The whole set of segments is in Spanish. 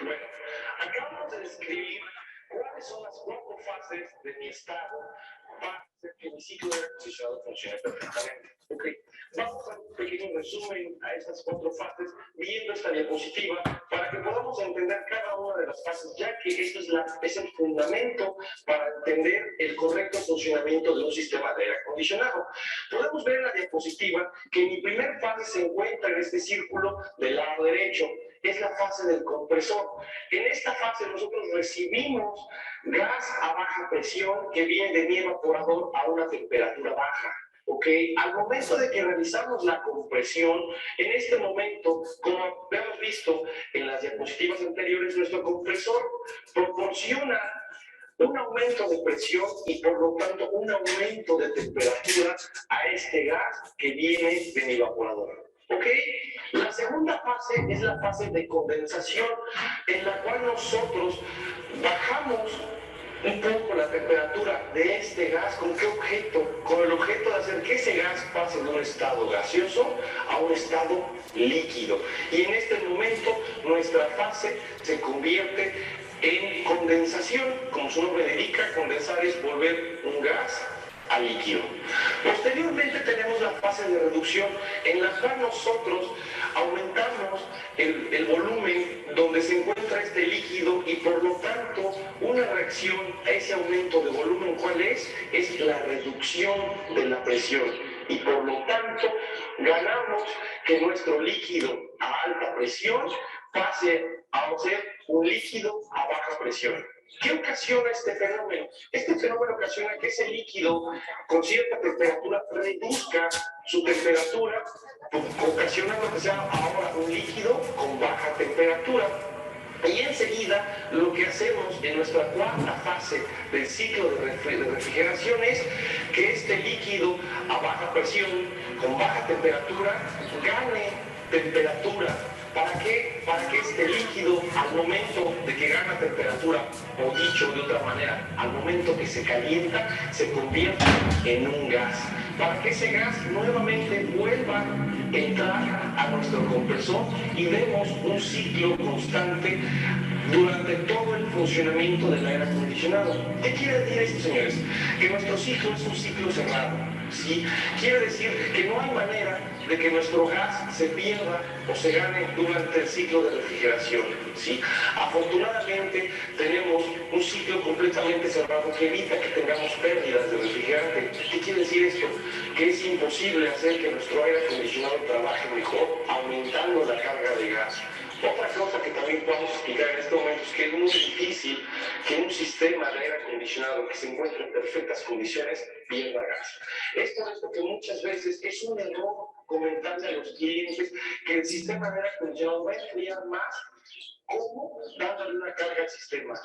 Bueno, acabamos de describir cuáles son las cuatro fases de mi estado para hacer que mi ciclo de aire acondicionado funcione perfectamente. Okay. Vamos a hacer un pequeño resumen a estas cuatro fases viendo esta diapositiva para que podamos entender cada una de las fases, ya que esto es el fundamento para entender el correcto funcionamiento de un sistema de aire acondicionado. Podemos ver en la diapositiva que mi primer fase se encuentra en este círculo del lado derecho. Es la fase del compresor. En esta fase nosotros recibimos gas a baja presión que viene de mi evaporador a una temperatura baja. Okay. Al momento de que realizamos la compresión, en este momento, como hemos visto en las diapositivas anteriores, nuestro compresor proporciona un aumento de presión y por lo tanto un aumento de temperatura a este gas que viene de mi evaporador. ¿Ok? La segunda fase es la fase de condensación, en la cual nosotros bajamos un poco la temperatura de este gas. ¿Con qué objeto? Con el objeto de hacer que ese gas pase de un estado gaseoso a un estado líquido. Y en este momento nuestra fase se convierte en condensación. Como su nombre le indica, condensar es volver un gas a líquido. Posteriormente tenemos la fase de reducción, en la cual nosotros aumentamos el volumen donde se encuentra este líquido y por lo tanto una reacción a ese aumento de volumen, ¿cuál es? Es la reducción de la presión y por lo tanto ganamos que nuestro líquido a alta presión pase a ser un líquido a baja presión. ¿Qué ocasiona este fenómeno? Este fenómeno ocasiona que ese líquido con cierta temperatura reduzca su temperatura, ocasionando que sea ahora un líquido con baja temperatura. Y enseguida lo que hacemos en nuestra cuarta fase del ciclo de refrigeración es que este líquido a baja presión, con baja temperatura, gane temperatura. ¿Para qué? Para que este líquido, al momento de que gana temperatura, o dicho de otra manera, al momento que se calienta, se convierta en un gas. Para que ese gas nuevamente vuelva a entrar a nuestro compresor y demos un ciclo constante durante todo el funcionamiento del aire acondicionado. ¿Qué quiere decir esto, señores? Que nuestro ciclo es un ciclo cerrado. ¿Sí? Quiere decir que no hay manera de que nuestro gas se pierda o se gane durante el ciclo de refrigeración. ¿Sí? Afortunadamente tenemos un ciclo completamente cerrado que evita que tengamos pérdidas de refrigerante. ¿Qué quiere decir esto? Que es imposible hacer que nuestro aire acondicionado trabaje mejor aumentando la carga de gas. Otra cosa que también podemos explicar en este momento es que es muy difícil que un sistema de aire acondicionado que se encuentre en perfectas condiciones pierda gas. Es por esto que muchas veces es un error comentarle a los clientes que el sistema de aire acondicionado va a enfriar más, como dándole una carga al sistema.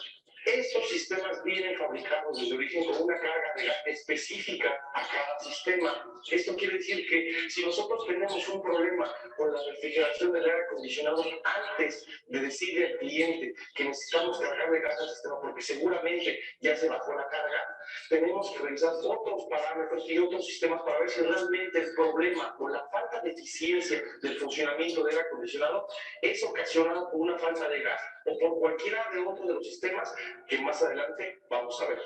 Estos sistemas vienen fabricados desde origen con una carga de gas específica a cada sistema. Esto quiere decir que si nosotros tenemos un problema con la refrigeración del aire acondicionado, antes de decirle al cliente que necesitamos cargarle gas al sistema porque seguramente ya se bajó la carga, tenemos que revisar otros parámetros y otros sistemas para ver si realmente el problema o la falta de eficiencia del funcionamiento del aire acondicionado es ocasionado por una falta de gas o por cualquiera de otros de los sistemas que más adelante vamos a ver.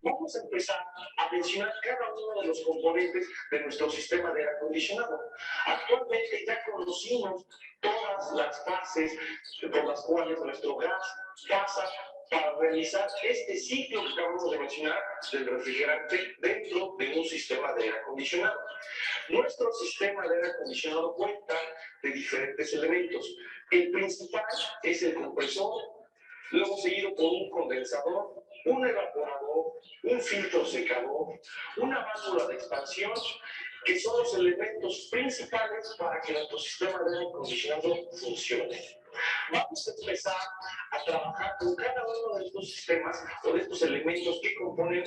Vamos a empezar a mencionar cada uno de los componentes de nuestro sistema de aire acondicionado. Actualmente ya conocimos todas las fases por las cuales nuestro gas pasa para realizar este ciclo que acabamos de mencionar del refrigerante dentro de un sistema de aire acondicionado. Nuestro sistema de aire acondicionado cuenta de diferentes elementos. El principal es el compresor, luego seguido por un condensador, un evaporador, un filtro secador, una válvula de expansión, que son los elementos principales para que nuestro sistema de aire acondicionado funcione. Vamos a empezar a trabajar con cada uno de estos sistemas o de estos elementos que componen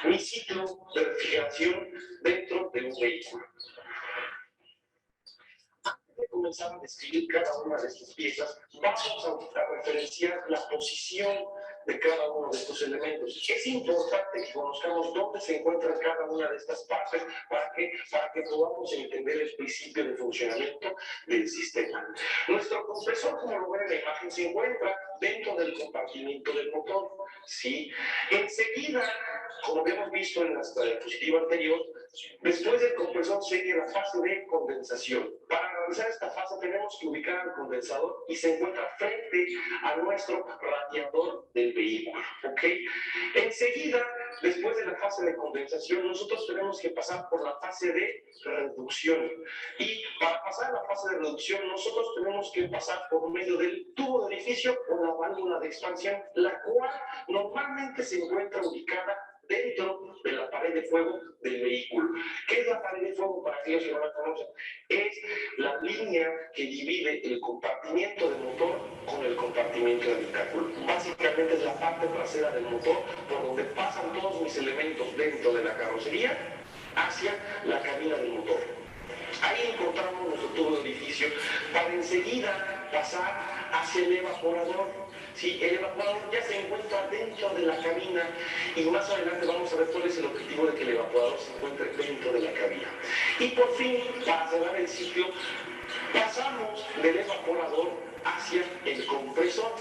mi ciclo de refrigeración dentro de un vehículo. Antes de comenzar a describir cada una de estas piezas, vamos a referenciar la posición de cada uno de estos elementos. Es importante que conozcamos dónde se encuentra cada una de estas partes para que podamos entender el principio de funcionamiento del sistema. Nuestro compresor, como lo ven en la imagen, se encuentra dentro del compartimiento del motor. ¿Sí? Enseguida, como habíamos visto en la diapositiva anterior, después del compresor sigue la fase de condensación. Para realizar esta fase tenemos que ubicar al condensador y se encuentra frente a nuestro radiador del vehículo. ¿Ok? Enseguida, después de la fase de condensación, nosotros tenemos que pasar por la fase de reducción. Y para pasar a la fase de reducción, nosotros tenemos que pasar por medio del tubo de orificio o la válvula de expansión, la cual normalmente se encuentra ubicada dentro de la pared de fuego del vehículo. ¿Qué es la pared de fuego? Para aquellos que no la conocen, es la línea que divide el compartimiento del motor con el compartimiento del habitáculo. Básicamente es la parte trasera del motor por donde pasan todos mis elementos dentro de la carrocería hacia la cabina del motor. Ahí encontramos nuestro tubo de orificio para enseguida pasar hacia el evaporador. Sí, el evaporador ya se encuentra dentro de la cabina y más adelante vamos a ver cuál es el objetivo de que el evaporador se encuentre dentro de la cabina. Y por fin, para cerrar el ciclo, pasamos del evaporador hacia el compresor.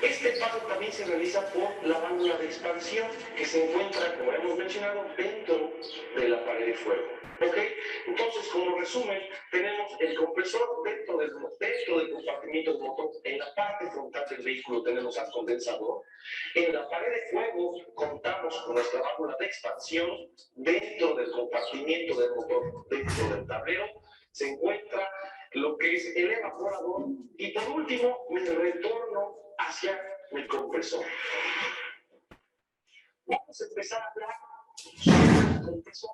Este paso también se realiza por la válvula de expansión que se encuentra, como hemos mencionado, dentro de la pared de fuego. ¿Ok? Entonces, como resumen, tenemos el compresor dentro del compartimiento del motor. En la parte frontal del vehículo tenemos al condensador. En la pared de fuego contamos con nuestra válvula de expansión. Dentro del compartimiento del motor, dentro del tablero, se encuentra lo que es el evaporador. Y por último, mi retorno hacia el compresor. Vamos a empezar a hablar sobre el compresor.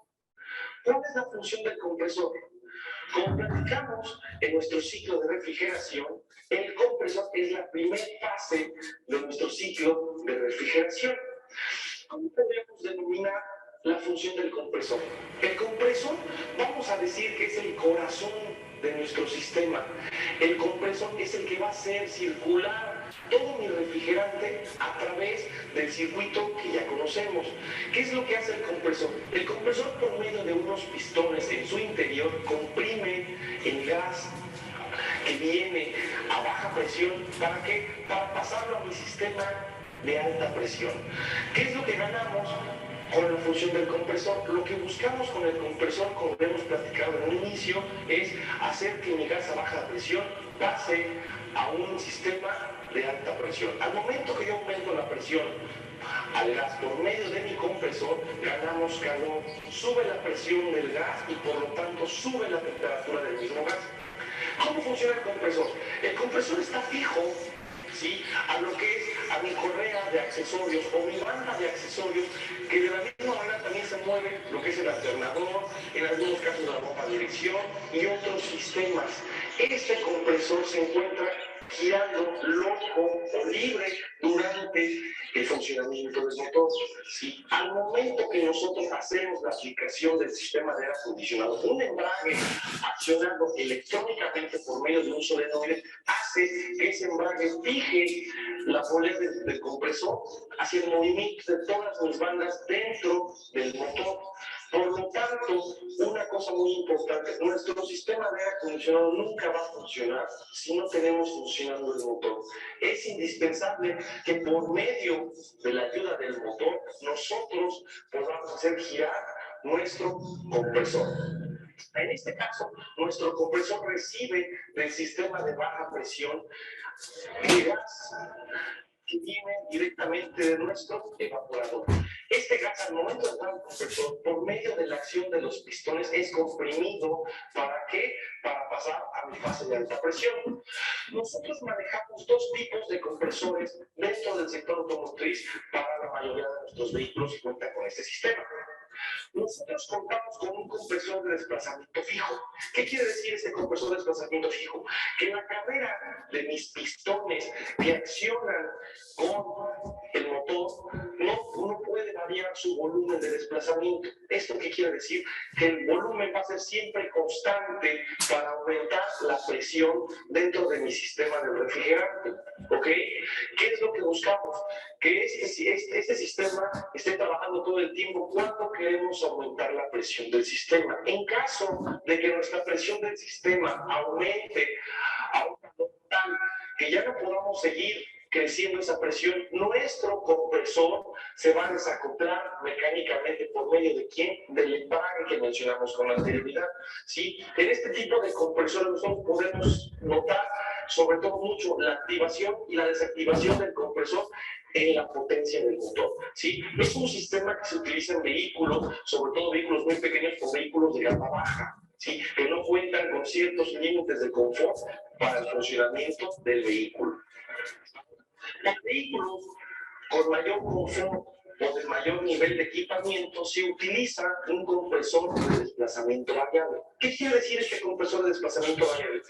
¿Cuál es la función del compresor? Como platicamos en nuestro ciclo de refrigeración, el compresor es la primera fase de nuestro ciclo de refrigeración. ¿Cómo podríamos denominar la función del compresor? El compresor, vamos a decir que es el corazón de nuestro sistema. El compresor es el que va a hacer circular todo mi refrigerante a través del circuito que ya conocemos. ¿Qué es lo que hace el compresor? El compresor, por medio de unos pistones en su interior, comprime el gas que viene a baja presión. ¿Para qué? Para pasarlo a mi sistema de alta presión. ¿Qué es lo que ganamos con la función del compresor? Lo que buscamos con el compresor, como hemos platicado en un inicio, es hacer que mi gas a baja presión pase a un sistema de alta presión. Al momento que yo aumento la presión al gas por medio de mi compresor, ganamos calor, sube la presión del gas y por lo tanto sube la temperatura del mismo gas. ¿Cómo funciona el compresor? El compresor está fijo, ¿sí?, a lo que es a mi correa de accesorios o mi banda de accesorios, que de la misma manera también se mueve lo que es el alternador, en algunos casos la bomba de dirección y otros sistemas. Este compresor se encuentra girando loco o libre durante el funcionamiento del motor. ¿Sí? Al momento que nosotros hacemos la aplicación del sistema de aire acondicionado, un embrague accionando electrónicamente por medio de un solenoide hace que ese embrague fije la polea del compresor hacia el movimiento de todas mis bandas dentro del motor. Por lo tanto, una cosa muy importante, nuestro sistema de aire acondicionado nunca va a funcionar si no tenemos funcionando el motor. Es indispensable que por medio de la ayuda del motor nosotros podamos hacer girar nuestro compresor. En este caso, nuestro compresor recibe del sistema de baja presión el gas que viene directamente de nuestro evaporador. Este gas, al momento de entrar al compresor, por medio de la acción de los pistones, es comprimido. ¿Para qué? Para pasar a mi fase de alta presión. Nosotros manejamos dos tipos de compresores dentro del sector automotriz. Para la mayoría de nuestros vehículos y cuenta con este sistema. Nosotros contamos con un compresor de desplazamiento fijo. ¿Qué quiere decir este compresor de desplazamiento fijo? Que la carrera de mis pistones que accionan con el motor no puede variar variar su volumen de desplazamiento. ¿Esto qué quiere decir? Que el volumen va a ser siempre constante para aumentar la presión dentro de mi sistema de refrigerante. ¿Ok? ¿Qué es lo que buscamos? Que este sistema esté trabajando todo el tiempo cuando queremos aumentar la presión del sistema. En caso de que nuestra presión del sistema aumente a un valor tal que ya no podamos seguir creciendo esa presión, nuestro compresor se va a desacoplar mecánicamente por medio de quién, del embrague que mencionamos con anterioridad. ¿Sí? En este tipo de compresores nosotros podemos notar sobre todo mucho la activación y la desactivación del compresor en la potencia del motor. ¿Sí? Es un sistema que se utiliza en vehículos, sobre todo vehículos muy pequeños o vehículos de gama baja, ¿sí? Que no cuentan con ciertos límites de confort para el funcionamiento del vehículo. Los vehículos con mayor confort o de mayor nivel de equipamiento se utiliza un compresor de desplazamiento variable. ¿Qué quiere decir este compresor de desplazamiento variable?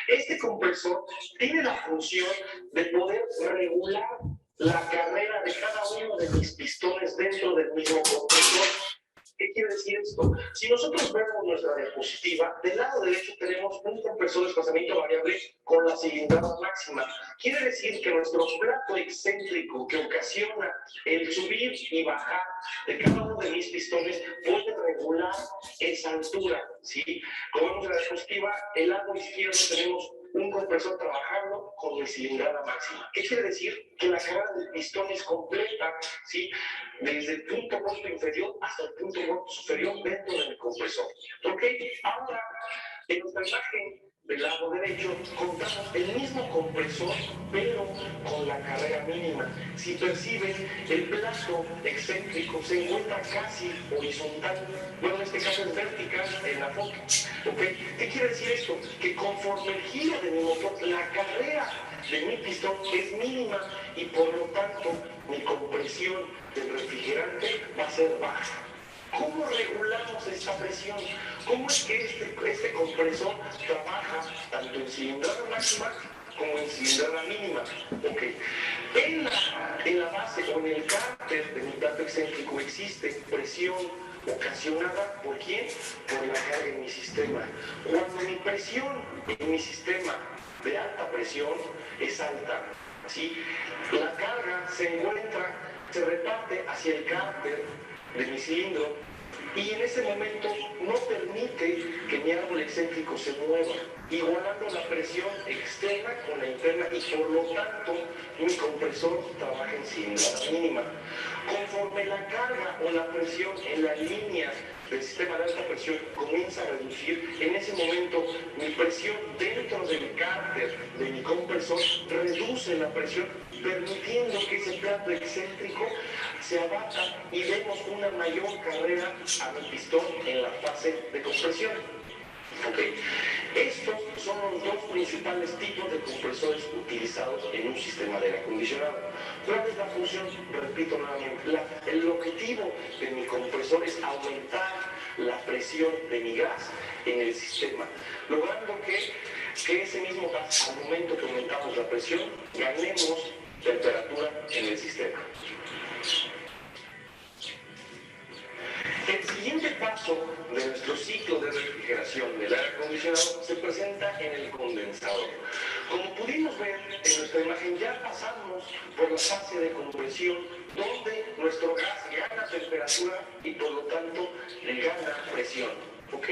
Este compresor tiene la función de poder regular la carrera de cada uno de mis pistones dentro del mismo compresor. ¿Qué quiere decir esto? Si nosotros vemos nuestra diapositiva, del lado derecho tenemos un compresor de desplazamiento variable con la cilindrada máxima. Quiere decir que nuestro plato excéntrico que ocasiona el subir y bajar de cada uno de mis pistones puede regular esa altura, ¿sí? Como vemos en la diapositiva, el lado izquierdo tenemos un compresor trabajando con mi cilindrada máxima. ¿Qué quiere decir? Que la carga del pistón es completa, ¿sí? Desde el punto muerto inferior hasta el punto muerto superior dentro del compresor. ¿Ok? Ahora, en nuestra imagen del lado derecho, contamos el mismo compresor, pero con la carrera mínima. Si perciben, el plato excéntrico se encuentra casi horizontal. Bueno, en este caso es vertical en la foto. ¿Ok? ¿Qué quiere decir esto? Que conforme el giro de mi motor, la carrera de mi pistón es mínima y por lo tanto mi compresión del refrigerante va a ser baja. ¿Cómo regulamos esta presión? ¿Cómo es que este compresor trabaja tanto en cilindrada máxima como en cilindrada mínima? Okay. En la base o en el cárter de mi plato excéntrico existe presión ocasionada ¿por quién? Por la carga en mi sistema. Cuando mi presión en mi sistema de alta presión es alta, ¿sí? La carga se reparte hacia el cárter de mi cilindro y en ese momento no permite que mi árbol excéntrico se mueva, igualando la presión externa con la interna y por lo tanto mi compresor trabaja en cilindrada mínima. Conforme la carga o la presión en las líneas del sistema de alta presión comienza a reducir, en ese momento mi presión dentro del cárter de mi compresor reduce la presión, permitiendo que ese plato excéntrico se abata y vemos una mayor carrera a mi pistón en la fase de compresión. Okay. Estos son los dos principales tipos de compresores utilizados en un sistema de aire acondicionado. ¿Cuál es la función? Repito nuevamente, el objetivo de mi compresor es aumentar la presión de mi gas en el sistema, logrando que ese mismo gas, al momento que aumentamos la presión, ganemos temperatura en el sistema. El siguiente paso de nuestro ciclo de refrigeración del aire acondicionado se presenta en el condensador. Como pudimos ver en nuestra imagen, ya pasamos por la fase de compresión, donde nuestro gas gana temperatura y por lo tanto le gana presión. ¿Ok?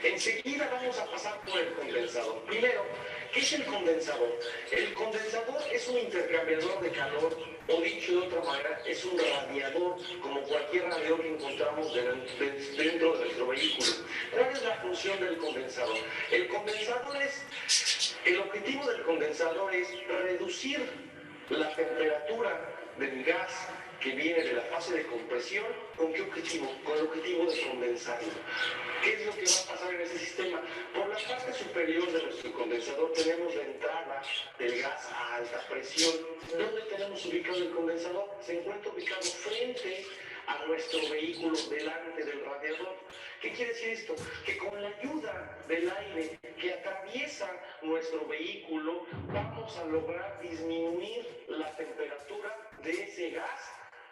Enseguida vamos a pasar por el condensador. Primero, ¿qué es el condensador? El condensador es un intercambiador de calor, o dicho de otra manera, es un radiador, como cualquier radiador que encontramos dentro de nuestro vehículo. ¿Cuál es la función del condensador? El objetivo del condensador es reducir la temperatura de mi gas que viene de la fase de compresión. ¿Con qué objetivo? Con el objetivo de condensarlo. ¿Qué es lo que va a pasar en ese sistema? Por la parte superior de nuestro condensador tenemos la entrada del gas a alta presión. ¿Dónde tenemos ubicado el condensador? Se encuentra ubicado frente a nuestro vehículo, delante del radiador. ¿Qué quiere decir esto? Que con la ayuda del aire que atraviesa nuestro vehículo vamos a lograr disminuir la temperatura de ese gas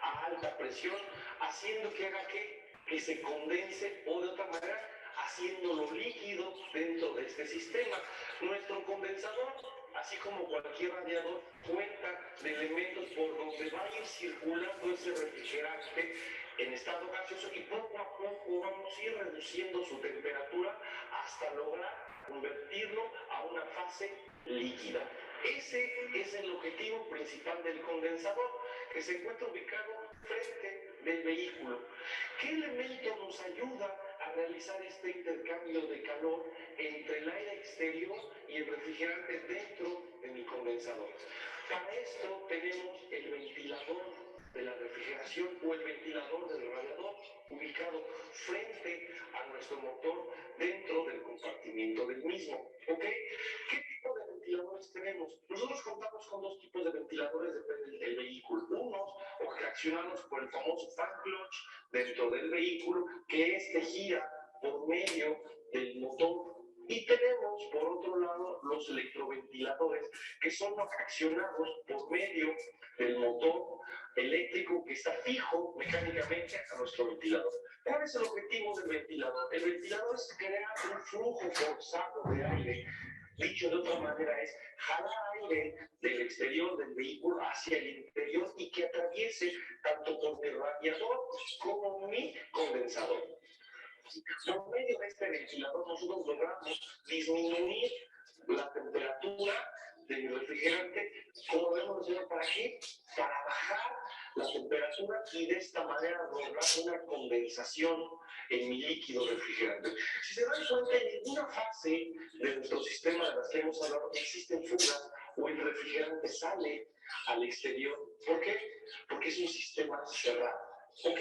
a alta presión haciendo que haga que se condense o de otra manera haciéndolo líquido dentro de este sistema. Nuestro condensador, así como cualquier radiador, cuenta de elementos por donde va a ir circulando ese refrigerante en estado gaseoso y poco a poco vamos a ir reduciendo su temperatura hasta lograr convertirlo a una fase líquida. Ese es el objetivo principal del condensador, que se encuentra ubicado frente del vehículo. ¿Qué elemento nos ayuda a realizar este intercambio de calor entre el aire exterior y el refrigerante dentro de mi condensador? Para esto tenemos el ventilador de la refrigeración o el ventilador del radiador ubicado frente a nuestro motor dentro del compartimiento del mismo. ¿Ok? ¿Qué tipo de ventiladores tenemos? Nosotros contamos con dos tipos de ventiladores, depende del vehículo. Unos accionados por el famoso fan clutch dentro del vehículo, que este gira por medio del motor. Y tenemos, por otro lado, los electroventiladores, que son accionados por medio del motor eléctrico que está fijo mecánicamente a nuestro ventilador. ¿Cuál es el objetivo del ventilador? El ventilador es crear un flujo forzado de aire. Dicho de otra manera, es jalar aire del exterior del vehículo hacia el interior y que atraviese tanto por mi radiador como mi condensador. Por medio de este ventilador nosotros logramos disminuir la temperatura del refrigerante, como debemos hacerlo, ¿para qué? Para bajar la temperatura y de esta manera lograr una condensación en mi líquido refrigerante. Si se dan cuenta, en ninguna fase de nuestro sistema de las que hemos hablado existen fugas o el refrigerante sale al exterior. ¿Por qué? Porque es un sistema cerrado. ¿Ok?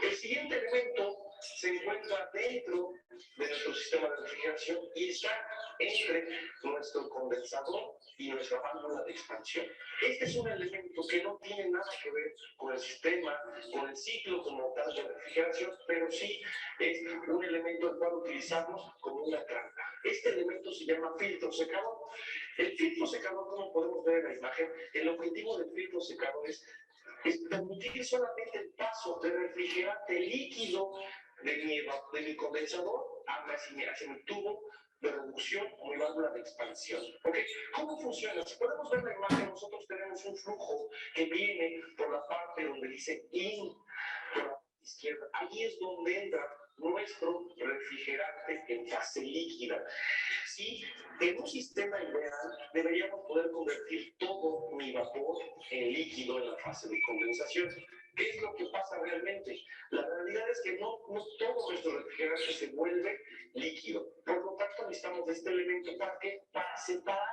El siguiente elemento se encuentra dentro de nuestro sistema de refrigeración y está entre nuestro condensador y nuestra válvula de expansión. Este es un elemento que no tiene nada que ver con el sistema, con el ciclo como tal de refrigeración, pero sí es un elemento el cual utilizamos como una trampa. Este elemento se llama filtro secador. El filtro secador, como podemos ver en la imagen, el objetivo del filtro secador es permitir solamente el paso de refrigerante líquido de mi condensador hacia mi tubo de reducción o mi válvula de expansión. ¿Okay? ¿Cómo funciona? Si podemos ver la imagen, nosotros tenemos un flujo que viene por la parte donde dice IN, por la parte izquierda. Ahí es donde entra nuestro refrigerante en fase líquida. Sí, en un sistema ideal deberíamos poder convertir todo mi vapor en líquido en la fase de condensación. ¿Qué es lo que pasa realmente? La realidad es que no todo nuestro refrigerante se vuelve líquido. Por lo tanto, necesitamos de este elemento para separar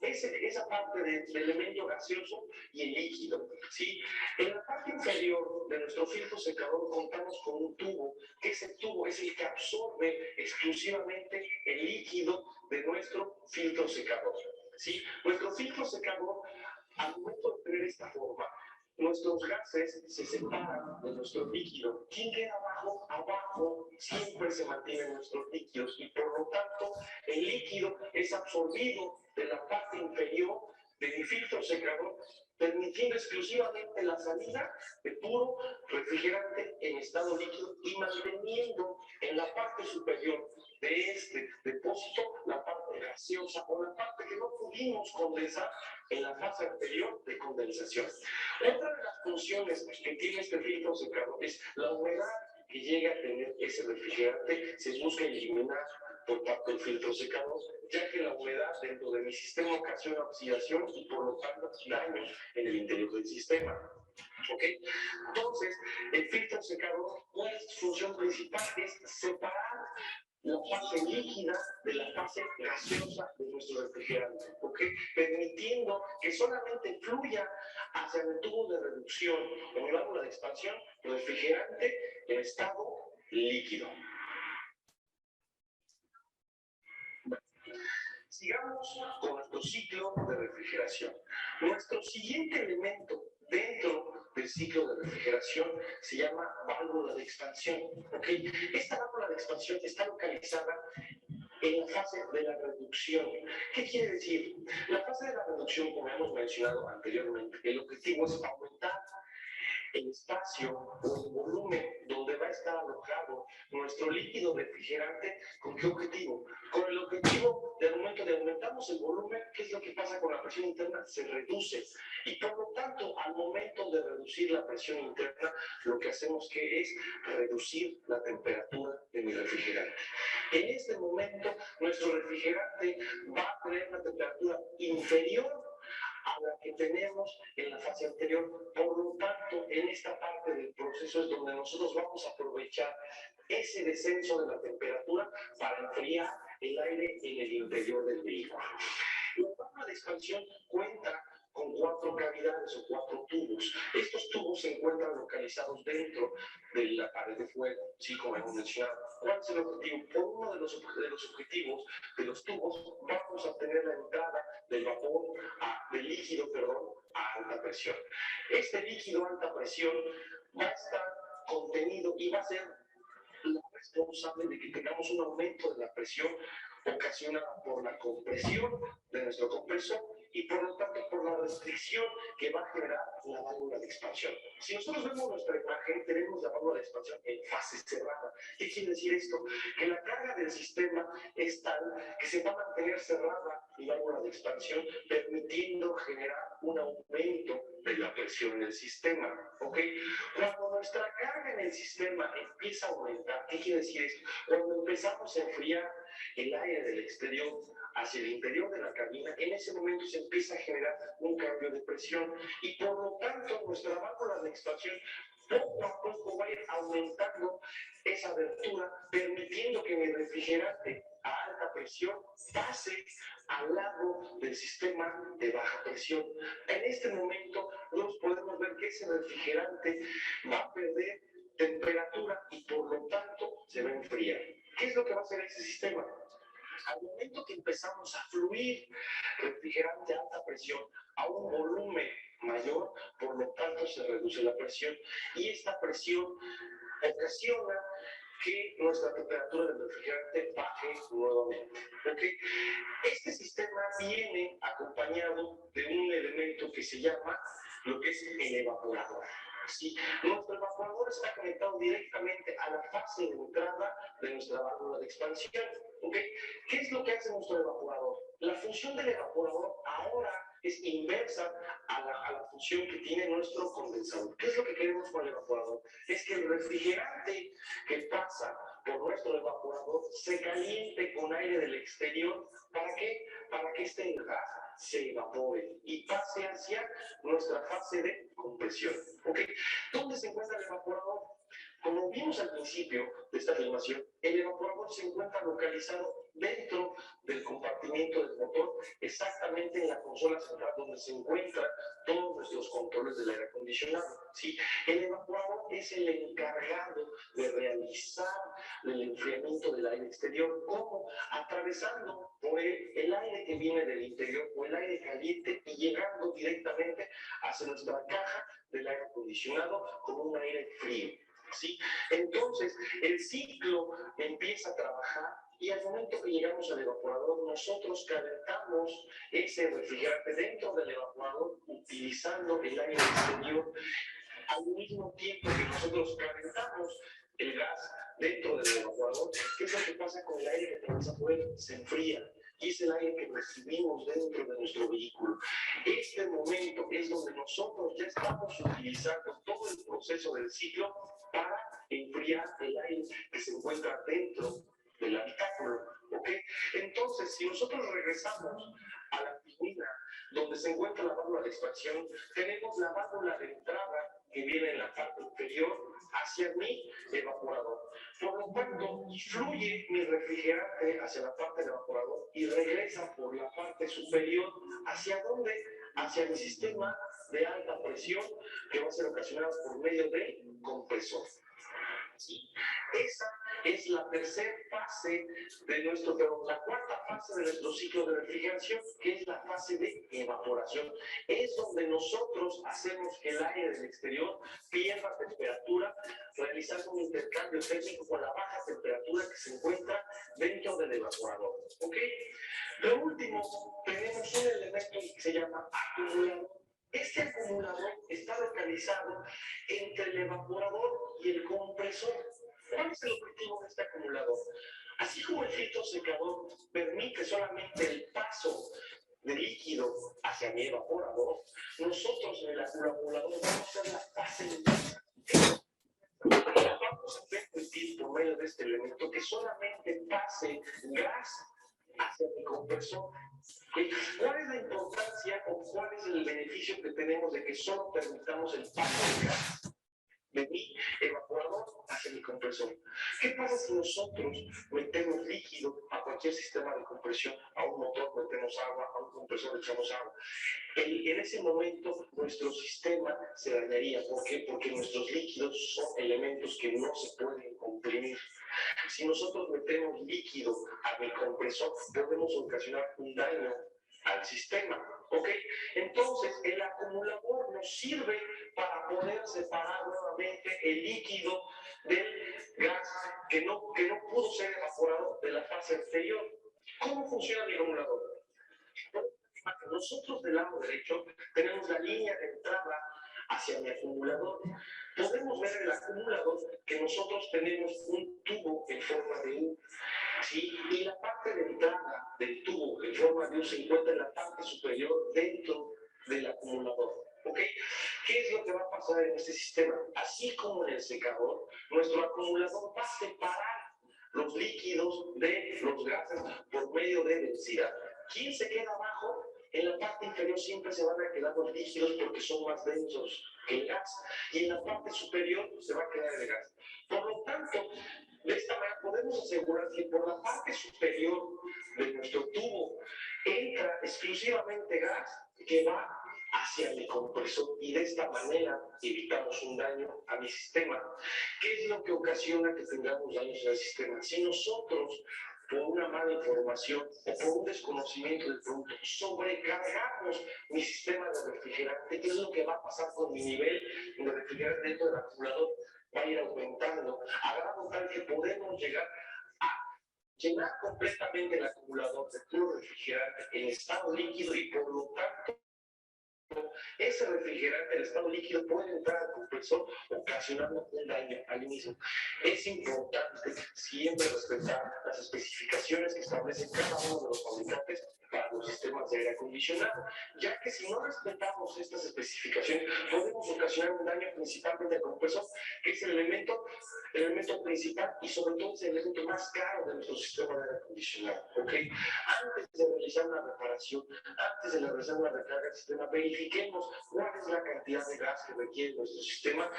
esa parte del elemento gaseoso y el líquido. ¿Sí? En la parte inferior de nuestro filtro secador contamos con un tubo, que ese tubo es el que absorbe exclusivamente el líquido de nuestro filtro secador. ¿Sí? Nuestro filtro secador, al momento de tener esta forma, nuestros gases se separan de nuestro líquido. ¿Quién queda abajo? Abajo siempre se mantienen nuestros líquidos y por lo tanto el líquido es absorbido de la parte inferior de mi filtro secador, permitiendo exclusivamente la salida de puro refrigerante en estado líquido y manteniendo en la parte superior de este depósito la parte gaseosa o la parte que no pudimos condensar en la fase anterior de condensación. Otra de las funciones que tiene este filtro secador es la humedad que llega a tener ese refrigerante, se busca eliminar por parte del filtro secador, ya que la humedad dentro de mi sistema ocasiona oxidación y por lo tanto daño en el interior del sistema. ¿Ok? Entonces, el filtro secador, ¿cuál es su función principal? Es separar la fase líquida de la fase gaseosa de nuestro refrigerante, ¿ok? Permitiendo que solamente fluya hacia el tubo de reducción o mi válvula de expansión refrigerante en estado líquido. Sigamos con nuestro ciclo de refrigeración. Nuestro siguiente elemento dentro del ciclo de refrigeración se llama válvula de expansión. ¿Okay? Esta válvula de expansión está localizada en la fase de la reducción. ¿Qué quiere decir? La fase de la reducción, como hemos mencionado anteriormente, el objetivo es aumentar el espacio o el volumen donde va a estar alojado nuestro líquido refrigerante. ¿Con qué objetivo? Con el objetivo de momento de aumentamos el volumen, ¿qué es lo que pasa con la presión interna? Se reduce. Y por lo tanto, al momento de reducir la presión interna, lo que hacemos que es reducir la temperatura de mi refrigerante. En este momento, nuestro refrigerante va a tener una temperatura inferior a la que tenemos en la fase anterior. Por lo tanto, en esta parte del proceso es donde nosotros vamos a aprovechar ese descenso de la temperatura para enfriar el aire en el interior del vehículo. La válvula de expansión cuenta con 4 cavidades o 4 tubos. Estos tubos se encuentran localizados dentro de la pared de fuego, ¿sí? Como hemos mencionado. ¿Cuál es el objetivo? Por uno de los objetivos de los tubos vamos a tener la entrada del vapor, del líquido, perdón, a alta presión. Este líquido a alta presión va a estar contenido y va a ser la responsable de que tengamos un aumento de la presión ocasionada por la compresión de nuestro compresor y por lo tanto por la restricción que va a generar la válvula de expansión. Si nosotros vemos nuestra imagen, tenemos la válvula de expansión en fase cerrada. ¿Qué quiere decir esto? Que la carga del sistema es tal que se va a mantener cerrada la válvula de expansión, permitiendo generar un aumento de la presión en el sistema. ¿Ok? Cuando nuestra carga en el sistema empieza a aumentar, ¿qué quiere decir esto? Cuando empezamos a enfriar el aire del exterior hacia el interior de la cabina, en ese momento se empieza a generar un cambio de presión y por lo tanto nuestra válvula de expansión poco a poco va a ir aumentando esa abertura, permitiendo que mi refrigerante a alta presión pase al lado del sistema de baja presión. En este momento nosotros podemos ver que ese refrigerante va a perder temperatura y por lo tanto se va a enfriar. ¿Qué es lo que va a hacer ese sistema? Al momento que empezamos a fluir refrigerante a alta presión a un volumen mayor, por lo tanto se reduce la presión y esta presión ocasiona que nuestra temperatura del refrigerante baje nuevamente. ¿Okay? Este sistema viene acompañado de un elemento que se llama lo que es el evaporador. ¿Sí? Nuestro evaporador está conectado directamente a la fase de entrada de nuestra válvula de expansión. ¿Okay? ¿Qué es lo que hace nuestro evaporador? La función del evaporador ahora es inversa a la función que tiene nuestro condensador. ¿Qué es lo que queremos con el evaporador? Es que el refrigerante que pasa por nuestro evaporador se caliente con aire del exterior. ¿Para qué? Para que este gas se evapore y pase hacia nuestra fase de compresión. ¿Okay? ¿Dónde se encuentra el evaporador? Como vimos al principio de esta filmación, el evaporador se encuentra localizado dentro del compartimiento del motor, exactamente en la consola central donde se encuentran todos nuestros controles del aire acondicionado. ¿Sí? El evaporador es el encargado de realizar el enfriamiento del aire exterior, como atravesando por el aire que viene del interior o el aire caliente y llegando directamente hacia nuestra caja del aire acondicionado con un aire frío. ¿Sí? Entonces, el ciclo empieza a trabajar y al momento que llegamos al evaporador, nosotros calentamos ese refrigerante dentro del evaporador utilizando el aire exterior al mismo tiempo que nosotros calentamos el gas dentro del evaporador. ¿Qué es lo que pasa con el aire que tenemos afuera? Se enfría. Y es el aire que recibimos dentro de nuestro vehículo. Este momento es donde nosotros ya estamos utilizando todo el proceso del ciclo para enfriar el aire que se encuentra dentro del habitáculo. ¿Okay? Entonces, si nosotros regresamos a la turbina donde se encuentra la válvula de expansión, tenemos la válvula de entrada que viene en la parte inferior hacia mi evaporador. Por lo tanto, fluye mi refrigerante hacia la parte del evaporador y regresa por la parte superior. ¿Hacia dónde? Hacia mi sistema de alta presión que va a ser ocasionado por medio del compresor. ¿Sí? Esa es la tercera fase de nuestro, pero la cuarta fase de nuestro ciclo de refrigeración, que es la fase de evaporación. Es donde nosotros hacemos que el aire del exterior pierda temperatura, realizando un intercambio térmico con la baja temperatura que se encuentra dentro del evaporador. ¿Ok? Lo último, tenemos un elemento que se llama acumulador. Este acumulador está localizado entre el evaporador y el compresor. ¿Cuál es el objetivo de este acumulador? Así como el filtro secador permite solamente el paso de líquido hacia mi evaporador, nosotros en el acumulador vamos a hacer la fase inversa. Vamos a permitir por medio de este elemento que solamente pase gas hacia mi compresor. ¿Cuál es la importancia o cuál es el beneficio que tenemos de que solo permitamos el paso de gas de mi evaporador hacia mi compresor? ¿Qué pasa si nosotros metemos líquido a cualquier sistema de compresión? A un motor metemos agua, a un compresor echamos agua. En ese momento nuestro sistema se dañaría. ¿Por qué? Porque nuestros líquidos son elementos que no se pueden comprimir. Si nosotros metemos líquido a mi compresor, podemos ocasionar un daño al sistema. ¿Ok? Entonces, el acumulador nos sirve para poder separar nuevamente el líquido del gas que no pudo ser evaporado de la fase anterior. ¿Cómo funciona mi acumulador? Nosotros del lado derecho tenemos la línea de entrada hacia mi acumulador. Podemos ver en el acumulador que nosotros tenemos un tubo en forma de U, ¿sí? Y la parte de entrada del tubo en forma de U se encuentra en la parte superior dentro del acumulador. ¿Ok? ¿Qué es lo que va a pasar en este sistema? Así como en el secador, nuestro acumulador va a separar los líquidos de los gases por medio de densidad. ¿Quién se queda abajo? En la parte inferior siempre se van a quedar los líquidos porque son más densos que el gas. Y en la parte superior se va a quedar el gas. Por lo tanto, de esta manera podemos asegurar que por la parte superior de nuestro tubo entra exclusivamente gas que va hacia mi compresor y de esta manera evitamos un daño a mi sistema. ¿Qué es lo que ocasiona que tengamos daños en el sistema? Si nosotros por una mala información o por un desconocimiento del producto, sobrecargamos mi sistema de refrigerante, ¿qué es lo que va a pasar con mi nivel de refrigerante dentro del acumulador? Va a ir aumentando, a grado tal que podemos llegar a llenar completamente el acumulador de puro refrigerante en estado líquido y por lo tanto ese refrigerante en estado líquido puede entrar al compresor ocasionando un daño al mismo. Es importante siempre respetar las especificaciones que establecen cada uno de los fabricantes para los sistemas de aire acondicionado, ya que si no respetamos estas especificaciones podemos ocasionar un daño principalmente al compresor, que es el elemento principal y sobre todo es el elemento más caro de nuestro sistema de aire acondicionado. ¿Okay? Antes de realizar una reparación, antes de realizar una recarga del sistema, verifiquemos cuál es la cantidad de gas que requiere nuestro sistema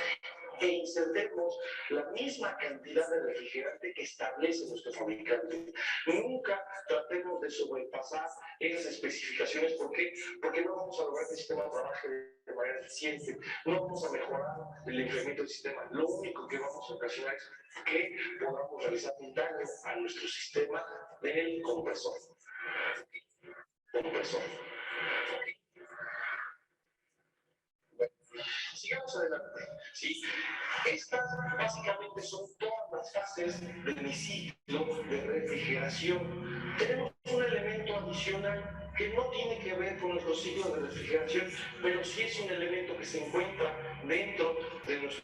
e insertemos la misma cantidad de refrigerante que establece nuestro fabricante. Nunca tratemos de sobrepasar esas especificaciones. ¿Por qué? Porque no vamos a lograr que el sistema trabaje de manera eficiente, no vamos a mejorar el incremento del sistema. Lo único que vamos a ocasionar es que podamos realizar un daño a nuestro sistema del compresor. Sigamos adelante. ¿Sí? Estas básicamente son todas las fases de mi ciclo de refrigeración. Tenemos un elemento adicional que no tiene que ver con nuestro ciclo de refrigeración, pero sí es un elemento que se encuentra dentro de nuestro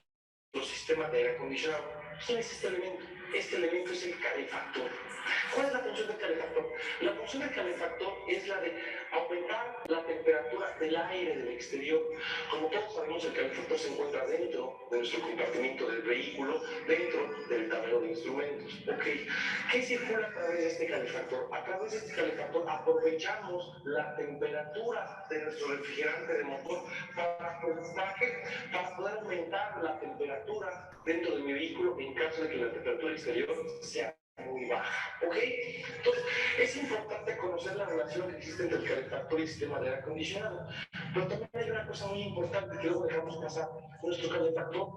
sistema de aire acondicionado. ¿Quién es este elemento? Este elemento es el calefactor. ¿Cuál es la función del calefactor? La función del calefactor es la de aumentar la temperatura del aire del exterior. Como todos sabemos, el calefactor se encuentra dentro de nuestro compartimento del vehículo, dentro del tablero de instrumentos. ¿Okay? ¿Qué circula a través de este calefactor? A través de este calefactor aprovechamos la temperatura de nuestro refrigerante de motor para poder aumentar la temperatura dentro de mi vehículo en caso de que la temperatura exterior sea muy baja. ¿Ok? Entonces, es importante conocer la relación que existe entre el calefactor y el sistema de aire acondicionado. Pero también hay una cosa muy importante que luego dejamos pasar. Nuestro calefactor,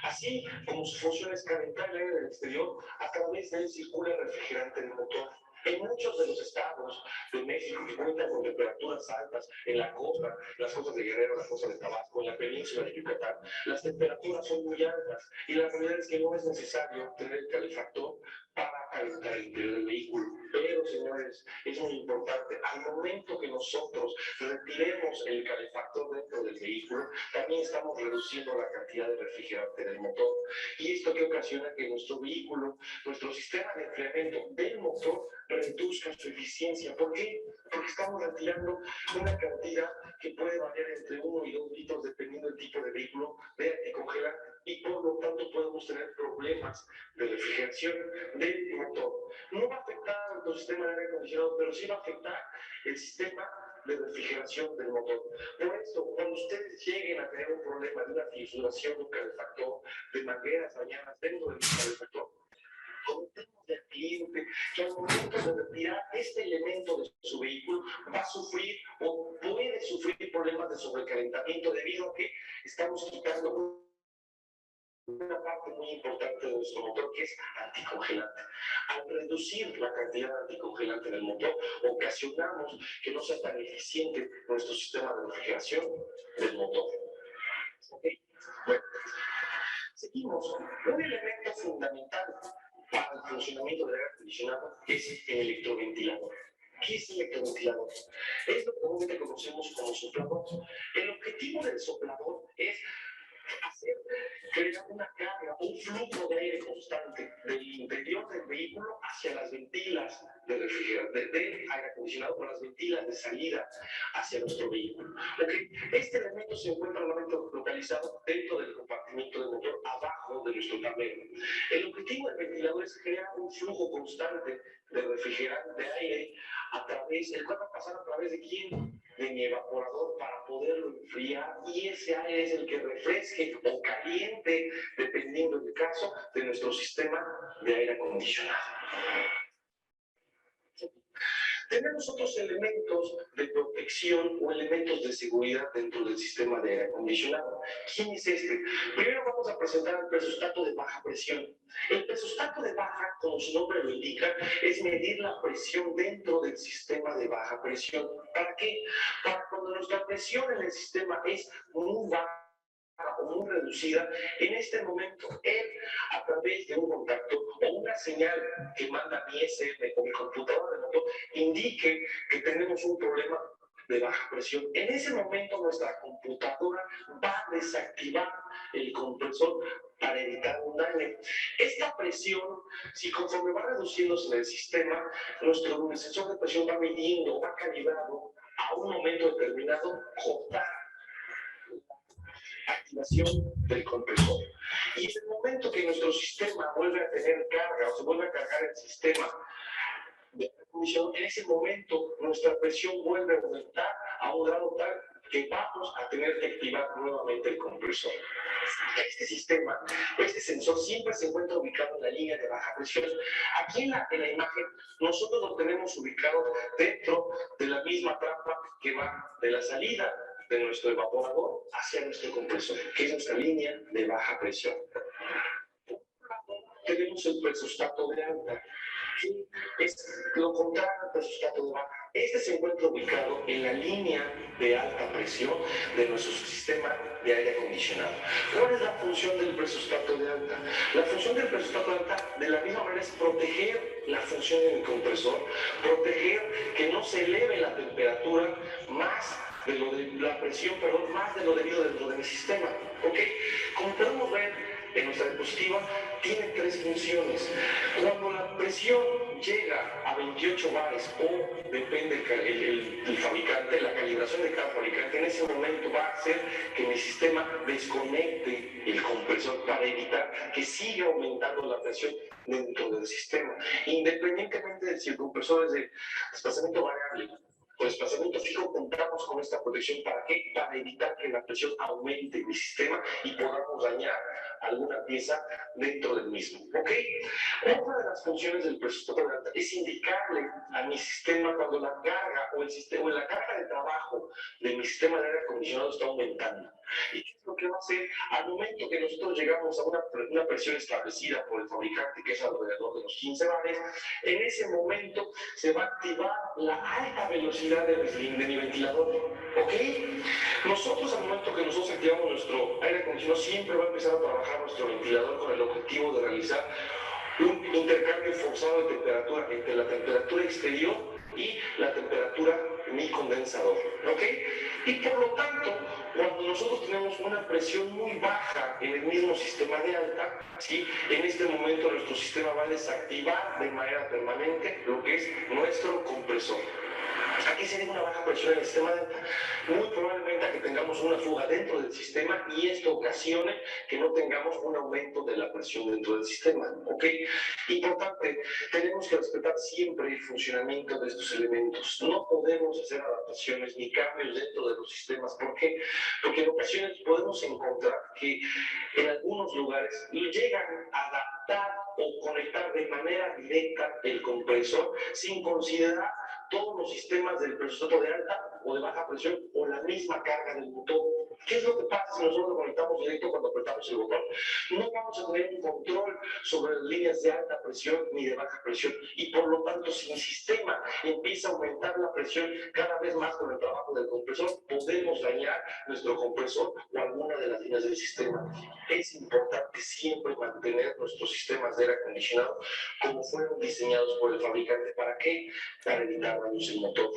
así como su función es calentar el aire del exterior, a través de él circula el refrigerante del motor. En muchos de los estados de México que cuentan con temperaturas altas, en la costa, las costas de Guerrero, la costa de Tabasco, en la península de Yucatán, las temperaturas son muy altas y la realidad es que no es necesario tener el calefactor para calentar el interior del vehículo. Pero, señores, es muy importante, al momento que nosotros retiremos el calefactor dentro del vehículo, también estamos reduciendo la cantidad de refrigerante del motor. Y esto que ocasiona que nuestro vehículo, nuestro sistema de enfriamiento del motor, reduzca su eficiencia. ¿Por qué? Porque estamos retirando una cantidad que puede variar entre 1 y 2 litros dependiendo del tipo de vehículo de anticongelante, y por lo tanto podemos tener problemas de refrigeración del motor. No va a afectar a nuestro sistema de aire acondicionado, pero sí va a afectar el sistema de refrigeración del motor. Por eso, cuando ustedes lleguen a tener un problema de una fisuración de un calefactor, de mangueras dañadas dentro del calefactor, comentemos del cliente que al momento de retirar este elemento de su vehículo va a sufrir o puede sufrir problemas de sobrecalentamiento debido a que estamos quitando una parte muy importante de nuestro motor, que es anticongelante. Al reducir la cantidad de anticongelante del motor, ocasionamos que no sea tan eficiente nuestro sistema de refrigeración del motor. ¿Okay? Bueno, seguimos. Un elemento fundamental para el funcionamiento del aire acondicionado es el electroventilador. ¿Qué es el electroventilador? Es lo que comúnmente conocemos como soplador. El objetivo del soplador es crear una carga, un flujo de aire constante del interior del vehículo hacia las ventilas de refrigerante, de aire acondicionado con las ventilas de salida hacia nuestro vehículo. ¿Okay? Este elemento se encuentra normalmente localizado dentro del compartimento del motor, abajo de nuestro tablero. El objetivo del ventilador es crear un flujo constante de refrigerante, de aire, el cual va a pasar a través de quién, de mi evaporador, para poderlo enfriar, y ese aire es el que refresque o caliente, dependiendo del caso, de nuestro sistema de aire acondicionado. Tenemos otros elementos de protección o elementos de seguridad dentro del sistema de aire acondicionado. ¿Quién es este? Primero vamos a presentar el presostato de baja presión. El presostato de baja, como su nombre lo indica, es medir la presión dentro del sistema de baja presión. ¿Para qué? Para cuando nuestra presión en el sistema es muy baja o muy reducida, en este momento él, a través de un contacto o una señal que manda mi ISM o mi computadora de motor, indique que tenemos un problema de baja presión. En ese momento nuestra computadora va a desactivar el compresor para evitar un daño. Esta presión, si conforme va reduciéndose en el sistema, nuestro sensor de presión va midiendo, va calibrado a un momento determinado, cortar activación del compresor. Y en el momento que nuestro sistema vuelve a tener carga o se vuelve a cargar el sistema de acondicionado, en ese momento nuestra presión vuelve a aumentar a un grado tal que vamos a tener que activar nuevamente el compresor. Este sistema, este sensor siempre se encuentra ubicado en la línea de baja presión. Aquí en la imagen nosotros lo tenemos ubicado dentro de la misma trampa que va de la salida de nuestro evaporador hacia nuestro compresor, que es nuestra línea de baja presión. Por un lado, tenemos el presostato de alta, que es lo contrario al presostato de baja. Este se encuentra ubicado en la línea de alta presión de nuestro sistema de aire acondicionado. ¿Cuál es la función del presostato de alta? La función del presostato de alta, de la misma manera, es proteger la función del compresor, proteger que no se eleve la temperatura más de lo de la presión, perdón, más de lo debido dentro de mi sistema. ¿Ok? Como podemos ver en nuestra diapositiva, tiene tres funciones. Cuando la presión llega a 28 bares, o depende el fabricante, la calibración de cada fabricante, en ese momento va a hacer que mi sistema desconecte el compresor para evitar que siga aumentando la presión dentro del sistema, independientemente de si el compresor es de desplazamiento variable o desplazamiento fijo. Contamos con esta protección. ¿Para qué? Para evitar que la presión aumente en mi sistema y podamos dañar alguna pieza dentro del mismo. ¿Ok? Otra de las funciones del presostato de alta es indicarle a mi sistema cuando la carga o la carga de trabajo de mi sistema de aire acondicionado está aumentando. ¿Y qué es lo que va a hacer? Al momento que nosotros llegamos a una presión establecida por el fabricante, que es alrededor de los 15 bares, en ese momento se va a activar la alta velocidad de mi ventilador. ¿Ok? Nosotros, al momento que nosotros activamos nuestro aire acondicionado, siempre va a empezar a trabajar nuestro ventilador con el objetivo de realizar un intercambio forzado de temperatura entre la temperatura exterior y la temperatura en mi condensador, ¿ok? Y por lo tanto, cuando nosotros tenemos una presión muy baja en el mismo sistema de alta, ¿sí? En este momento nuestro sistema va a desactivar de manera permanente lo que es nuestro compresor. ¿A qué se debe una baja presión en el sistema de alta? Muy probablemente a que tengamos una fuga dentro del sistema y esto ocasione que no tengamos un aumento de la presión dentro del sistema, ¿ok? Importante, tenemos que respetar siempre el funcionamiento de estos elementos. No podemos hacer adaptaciones ni cambios dentro de los sistemas. ¿Por qué? Porque en ocasiones podemos encontrar que en algunos lugares llegan a adaptar o conectar de manera directa el compresor sin considerar todos los sistemas del proceso de alta o de baja presión o la misma carga del motor. ¿Qué es lo que pasa si nosotros lo conectamos directo cuando apretamos el botón? No vamos a tener un control sobre las líneas de alta presión ni de baja presión y por lo tanto si mi sistema empieza a aumentar la presión cada vez más con el trabajo del compresor, podemos dañar nuestro compresor o alguna de las líneas del sistema. Es importante siempre mantener nuestros sistemas de aire acondicionado como fueron diseñados por el fabricante. ¿Para qué? Para evitar daños en motor.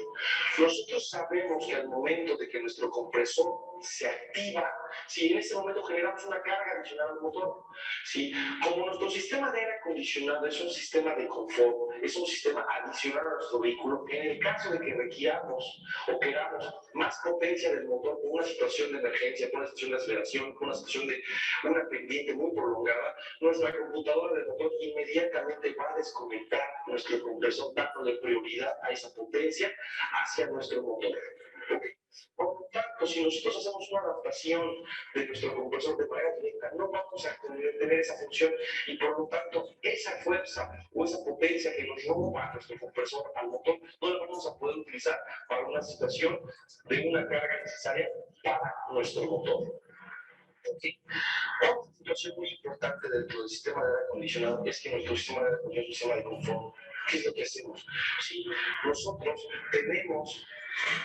Nosotros sabemos que al momento de que nuestro compresor se activa, si en ese momento generamos una carga adicional al motor, ¿sí? Como nuestro sistema de aire acondicionado es un sistema de confort, es un sistema adicional a nuestro vehículo, en el caso de que requiramos o queramos más potencia del motor por una situación de emergencia, por una situación de aceleración, por una situación de una pendiente muy prolongada, nuestra computadora del motor inmediatamente va a desconectar nuestro compresor, dándole prioridad a esa potencia hacia nuestro motor. Por lo tanto, si nosotros hacemos una adaptación de nuestro compresor de manera directa, no vamos a tener esa función y por lo tanto esa fuerza o esa potencia que nos roba nuestro compresor al motor no la vamos a poder utilizar para una situación de una carga necesaria para nuestro motor. ¿Sí? Otra situación muy importante dentro del sistema de aire acondicionado es que nuestro sistema de aire acondicionado es un sistema de confort. ¿Qué es lo que hacemos? Sí, nosotros tenemos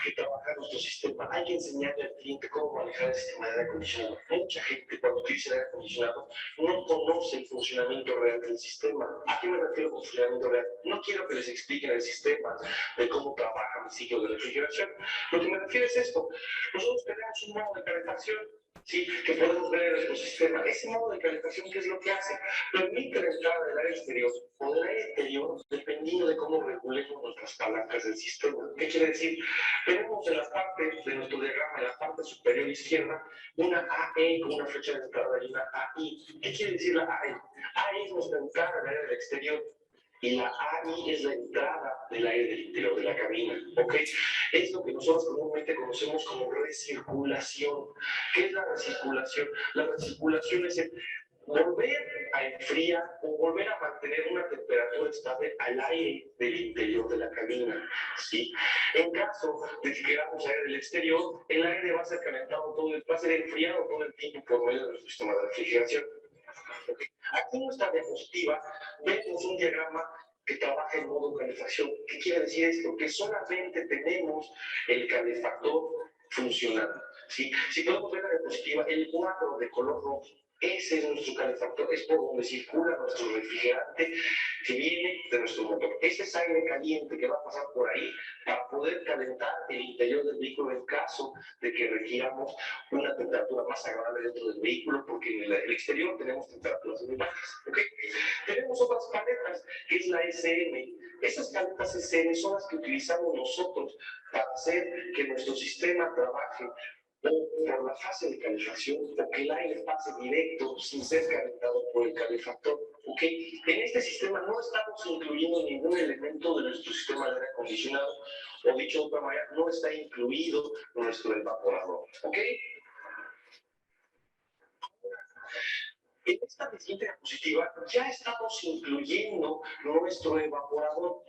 que trabajar nuestro sistema. Hay que enseñarle al cliente cómo manejar el sistema de aire acondicionado. Mucha gente cuando utiliza el aire acondicionado no conoce el funcionamiento real del sistema. ¿A qué me refiero con funcionamiento real? No quiero que les expliquen el sistema de cómo trabaja mi ciclo de refrigeración. Lo que me refiero es esto. Nosotros tenemos un modo de calefacción, ¿sí? Que podemos ver en nuestro sistema. Ese modo de calefacción, ¿qué es lo que hace? Permite la entrada del aire exterior o del aire interior dependiendo de cómo regulemos nuestras palancas del sistema. ¿Qué quiere decir? Tenemos en la parte de nuestro diagrama, en la parte superior izquierda, una AE con una flecha de entrada y una AI. ¿Qué quiere decir la AE? AE es nuestra entrada del aire del exterior y la AI es la entrada del aire del interior de la cabina, ¿ok? Es lo que nosotros comúnmente conocemos como recirculación. ¿Qué es la recirculación? La recirculación es el volver a enfriar o volver a mantener una temperatura estable al aire del interior de la cabina, ¿sí? En caso de que queramos aire del exterior, el aire va a ser calentado todo, va a ser enfriado todo el tiempo por medio de nuestro sistema de refrigeración. ¿Okay? Aquí en nuestra diapositiva vemos un diagrama que trabaja en modo calefacción. ¿Qué quiere decir esto? Que solamente tenemos el calefactor funcionando. ¿Sí? Si podemos ver la diapositiva, el cuadro de color rojo, ese es nuestro calefactor, es por donde circula nuestro refrigerante que viene de nuestro motor. Este es aire caliente que va a pasar por ahí para poder calentar el interior del vehículo en caso de que requiramos una temperatura más agradable dentro del vehículo, porque en el exterior tenemos temperaturas muy bajas. ¿Okay? Tenemos otras paletas, que es la SM. Esas paletas SM son las que utilizamos nosotros para hacer que nuestro sistema trabaje o por la fase de calefacción o que el aire pase directo sin ser calentado por el calefactor. ¿Okay? En este sistema no estamos incluyendo ningún elemento de nuestro sistema de aire acondicionado, o dicho de otra manera, no está incluido nuestro evaporador. ¿Ok? En esta siguiente diapositiva ya estamos incluyendo nuestro evaporador.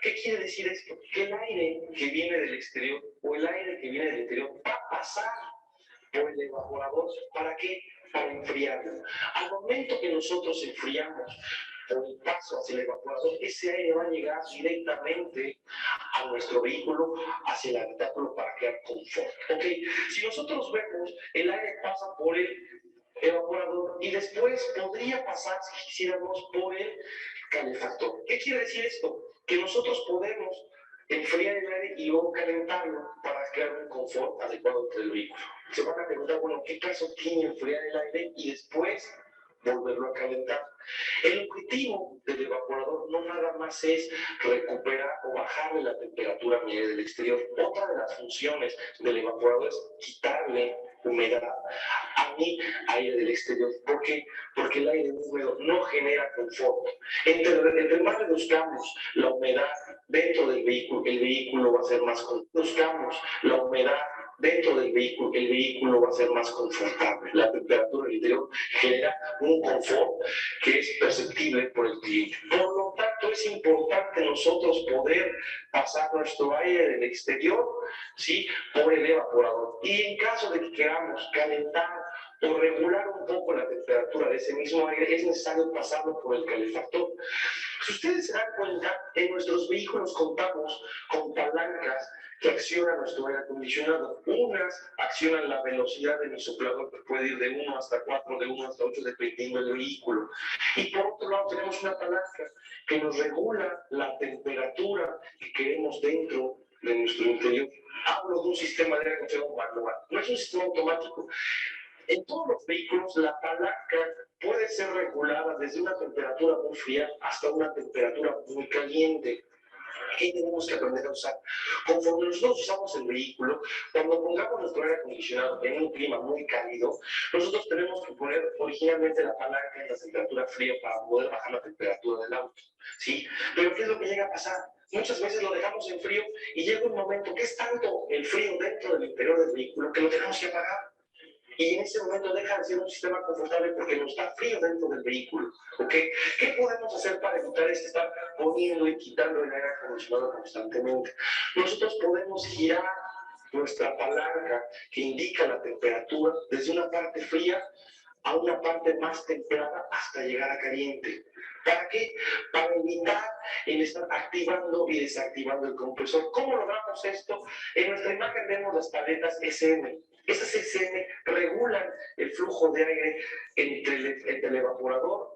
¿Qué quiere decir esto? Que el aire que viene del exterior o el aire que viene del interior va a pasar por el evaporador. ¿Para qué? Para enfriarlo. Al momento que nosotros enfriamos por el paso hacia el evaporador, ese aire va a llegar directamente a nuestro vehículo, hacia el habitáculo para crear confort. ¿Ok? Si nosotros vemos, el aire pasa por el evaporador y después podría pasar, si quisiéramos, por el calefactor. ¿Qué quiere decir esto? Que nosotros podemos enfriar el aire y luego calentarlo para crear un confort adecuado entre el vehículo. Se van a preguntar, bueno, ¿qué caso tiene enfriar el aire y después volverlo a calentar? El objetivo del evaporador no nada más es recuperar o bajarle la temperatura media del exterior. Otra de las funciones del evaporador es quitarle humedad a mi aire del exterior. ¿Por qué? Porque el aire húmedo no genera confort. Entre más reduzcamos la humedad dentro del vehículo, el vehículo va a ser más confortable. Reduzcamos la humedad dentro del vehículo, el vehículo va a ser más confortable. La temperatura del interior genera un confort que es perceptible por el cliente. Por lo tanto, es importante nosotros poder pasar nuestro aire del exterior, ¿sí?, por el evaporador. Y en caso de que queramos calentar o regular un poco la temperatura de ese mismo aire, es necesario pasarlo por el calefactor. Si ustedes se dan cuenta, en nuestros vehículos contamos con palancas que accionan nuestro aire acondicionado. Unas accionan la velocidad de mi soplador, que puede ir de 1 hasta 4, de 1 hasta 8, dependiendo del vehículo. Y por otro lado tenemos una palanca que nos regula la temperatura que queremos dentro de nuestro interior. Hablo de un sistema de aire acondicionado manual, no es un sistema automático. En todos los vehículos, la palanca puede ser regulada desde una temperatura muy fría hasta una temperatura muy caliente. ¿Qué tenemos que aprender a usar? Conforme nosotros usamos el vehículo, cuando pongamos nuestro aire acondicionado en un clima muy cálido, nosotros tenemos que poner originalmente la palanca en la temperatura fría para poder bajar la temperatura del auto, ¿sí? Pero ¿qué es lo que llega a pasar? Muchas veces lo dejamos en frío y llega un momento que es tanto el frío dentro del interior del vehículo que lo tenemos que apagar. Y en ese momento deja de ser un sistema confortable porque no está frío dentro del vehículo. ¿Okay? ¿Qué podemos hacer para evitar este estar poniendo y quitando el aire acondicionado constantemente? Nosotros podemos girar nuestra palanca que indica la temperatura desde una parte fría a una parte más templada hasta llegar a caliente. ¿Para qué? Para evitar el estar activando y desactivando el compresor. ¿Cómo logramos esto? En nuestra imagen vemos las paletas SM. Esas SM regulan el flujo de aire entre el evaporador,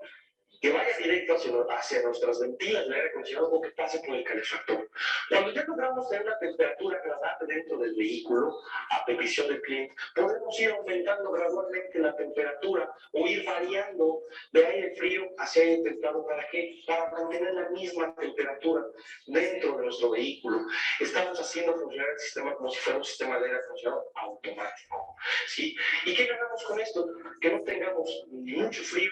que vaya directo hacia nuestras ventilas del aire acondicionado o que pase por el calefactor. Cuando ya logramos tener una temperatura agradable dentro del vehículo, a petición del cliente, podemos ir aumentando gradualmente la temperatura o ir variando de aire frío hacia aire templado. ¿Para qué? Para mantener la misma temperatura dentro de nuestro vehículo. Estamos haciendo funcionar el sistema como si fuera un sistema de aire acondicionado automático, ¿sí? ¿Y qué ganamos con esto? Que no tengamos mucho frío.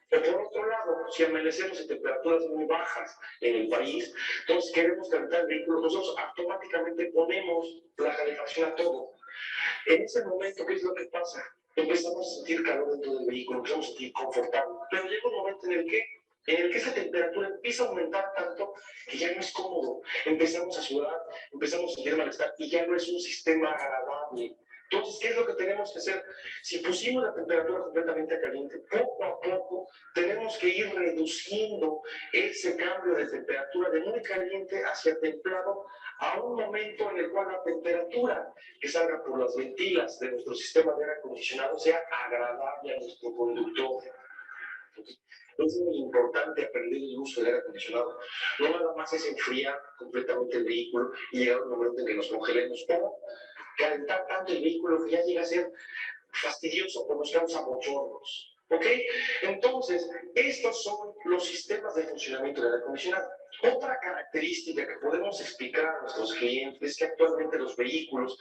O por otro lado, si amanecemos en temperaturas muy bajas en el país, entonces queremos calentar el vehículo, nosotros automáticamente ponemos la calefacción a todo. En ese momento, ¿qué es lo que pasa? Empezamos a sentir calor dentro del vehículo, empezamos a sentir confortable. Pero llega un momento en el que esa temperatura empieza a aumentar tanto que ya no es cómodo. Empezamos a sudar, empezamos a sentir malestar y ya no es un sistema agradable. Entonces, ¿qué es lo que tenemos que hacer? Si pusimos la temperatura completamente caliente, poco a poco tenemos que ir reduciendo ese cambio de temperatura de muy caliente hacia templado a un momento en el cual la temperatura que salga por las ventilas de nuestro sistema de aire acondicionado sea agradable a nuestro conductor. Es muy importante aprender el uso del aire acondicionado. No nada más es enfriar completamente el vehículo y llegar a un momento en que nos congelemos. O calentar tanto el vehículo que ya llega a ser fastidioso o nos causa bochornos. ¿Ok? Entonces, estos son los sistemas de funcionamiento del aire acondicionado. Otra característica que podemos explicar a nuestros clientes es que actualmente los vehículos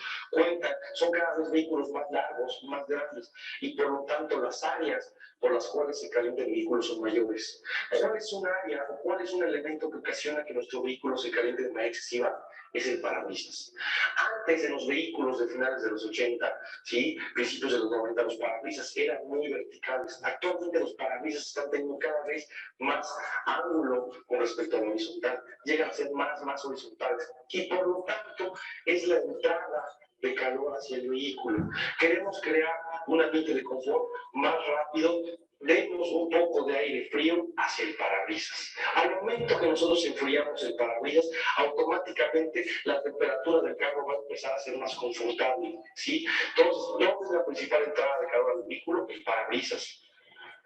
son cada vez vehículos más largos, más grandes, y por lo tanto las áreas por las cuales se calienta el vehículo son mayores. ¿Cuál es un área o cuál es un elemento que ocasiona que nuestro vehículo se caliente de manera excesiva? Es el parabrisas. Antes, en los vehículos de finales de los 80, ¿sí?, principios de los 90, los parabrisas eran muy verticales. Actualmente los parabrisas están teniendo cada vez más ángulo con respecto a lo horizontal. Llegan a ser más horizontales. Y por lo tanto, es la entrada de calor hacia el vehículo. Queremos crear un ambiente de confort más rápido demos un poco de aire frío hacia el parabrisas. Al momento que nosotros enfriamos el parabrisas, automáticamente la temperatura del carro va a empezar a ser más confortable, ¿sí? Entonces, ¿dónde es la principal entrada de calor al vehículo? El parabrisas.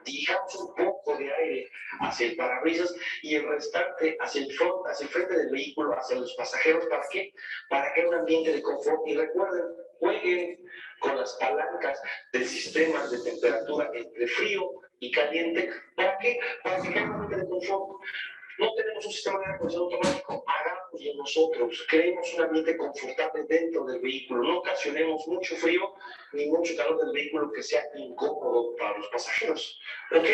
Dirigamos un poco de aire hacia el parabrisas y el restante hacia hacia el frente del vehículo, hacia los pasajeros. ¿Para qué? Para crear un ambiente de confort. Y recuerden, jueguen con las palancas del sistema de temperatura entre frío y caliente. ¿Para qué? Para que creen un ambiente de confort. No tenemos un sistema de aire acondicionado automático, hagamos de nosotros, creemos un ambiente confortable dentro del vehículo, no ocasionemos mucho frío ni mucho calor del vehículo que sea incómodo para los pasajeros. ¿Ok?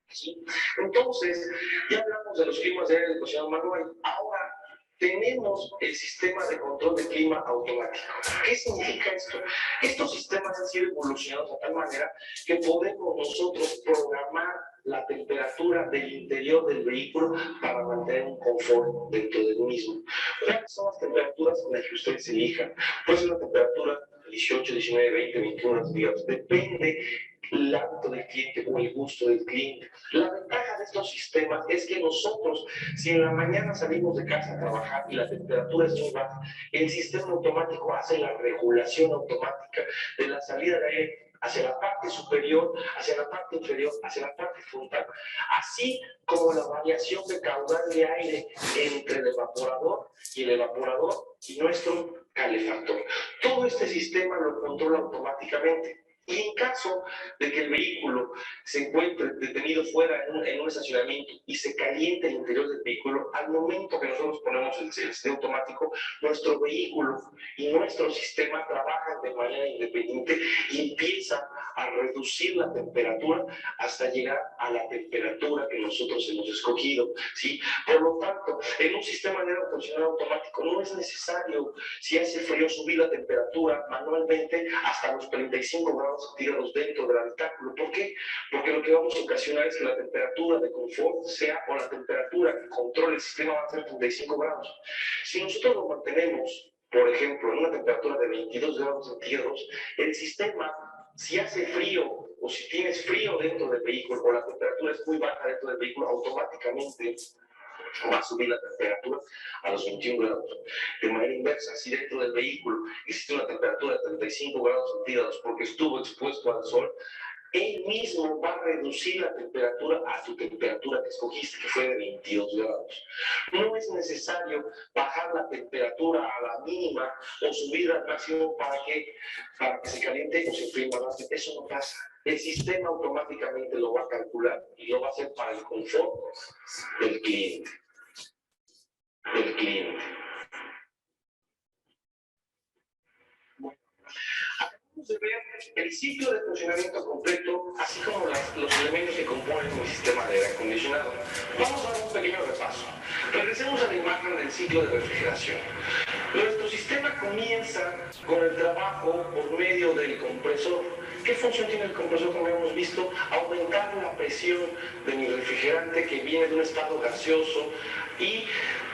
¿Sí? Entonces, ya hablamos de los climas de aire acondicionado manual. Ahora tenemos el sistema de control de clima automático. ¿Qué significa esto? Estos sistemas han sido evolucionados de tal manera que podemos nosotros programar la temperatura del interior del vehículo para mantener un confort dentro del mismo. ¿Cuáles son las temperaturas con las que ustedes elijan? Puede ser una temperatura 18, 19, 20, 21 días, depende el hábito del cliente o el gusto del cliente. La ventaja de estos sistemas es que nosotros, si en la mañana salimos de casa a trabajar y la temperatura es muy baja, el sistema automático hace la regulación automática de la salida de aire hacia la parte superior, hacia la parte inferior, hacia la parte frontal, así como la variación de caudal de aire entre el evaporador y nuestro calefactor. Todo este sistema lo controla automáticamente. Y en caso de que el vehículo se encuentre detenido fuera en un estacionamiento y se caliente el interior del vehículo, al momento que nosotros ponemos el sistema automático, nuestro vehículo y nuestro sistema trabajan de manera independiente y empieza a reducir la temperatura hasta llegar a la temperatura que nosotros hemos escogido, ¿sí? Por lo tanto, en un sistema de aire acondicionado automático no es necesario, si hace frío, subir la temperatura manualmente hasta los 35 grados centígrados dentro del habitáculo. ¿Por qué? Porque lo que vamos a ocasionar es que la temperatura de confort sea, o la temperatura que controle el sistema va a ser 35 grados. Si nosotros lo mantenemos, por ejemplo, en una temperatura de 22 grados centígrados, el sistema, si hace frío o si tienes frío dentro del vehículo o la temperatura es muy baja dentro del vehículo, automáticamente va a subir la temperatura a los 21 grados. De manera inversa, si dentro del vehículo existe una temperatura de 35 grados centígrados porque estuvo expuesto al sol, él mismo va a reducir la temperatura a tu temperatura que escogiste, que fue de 22 grados. No es necesario bajar la temperatura a la mínima o subir al máximo para que se caliente o se enfríe más. Eso no pasa. El sistema automáticamente lo va a calcular y lo va a hacer para el confort del cliente. Acabamos de ver el ciclo de funcionamiento completo, así como los elementos que componen el sistema de aire acondicionado. Vamos a dar un pequeño repaso. Regresemos a la imagen del ciclo de refrigeración. Nuestro sistema comienza con el trabajo por medio del compresor. ¿Qué función tiene el compresor? Como hemos visto, aumentar la presión de mi refrigerante que viene de un estado gaseoso y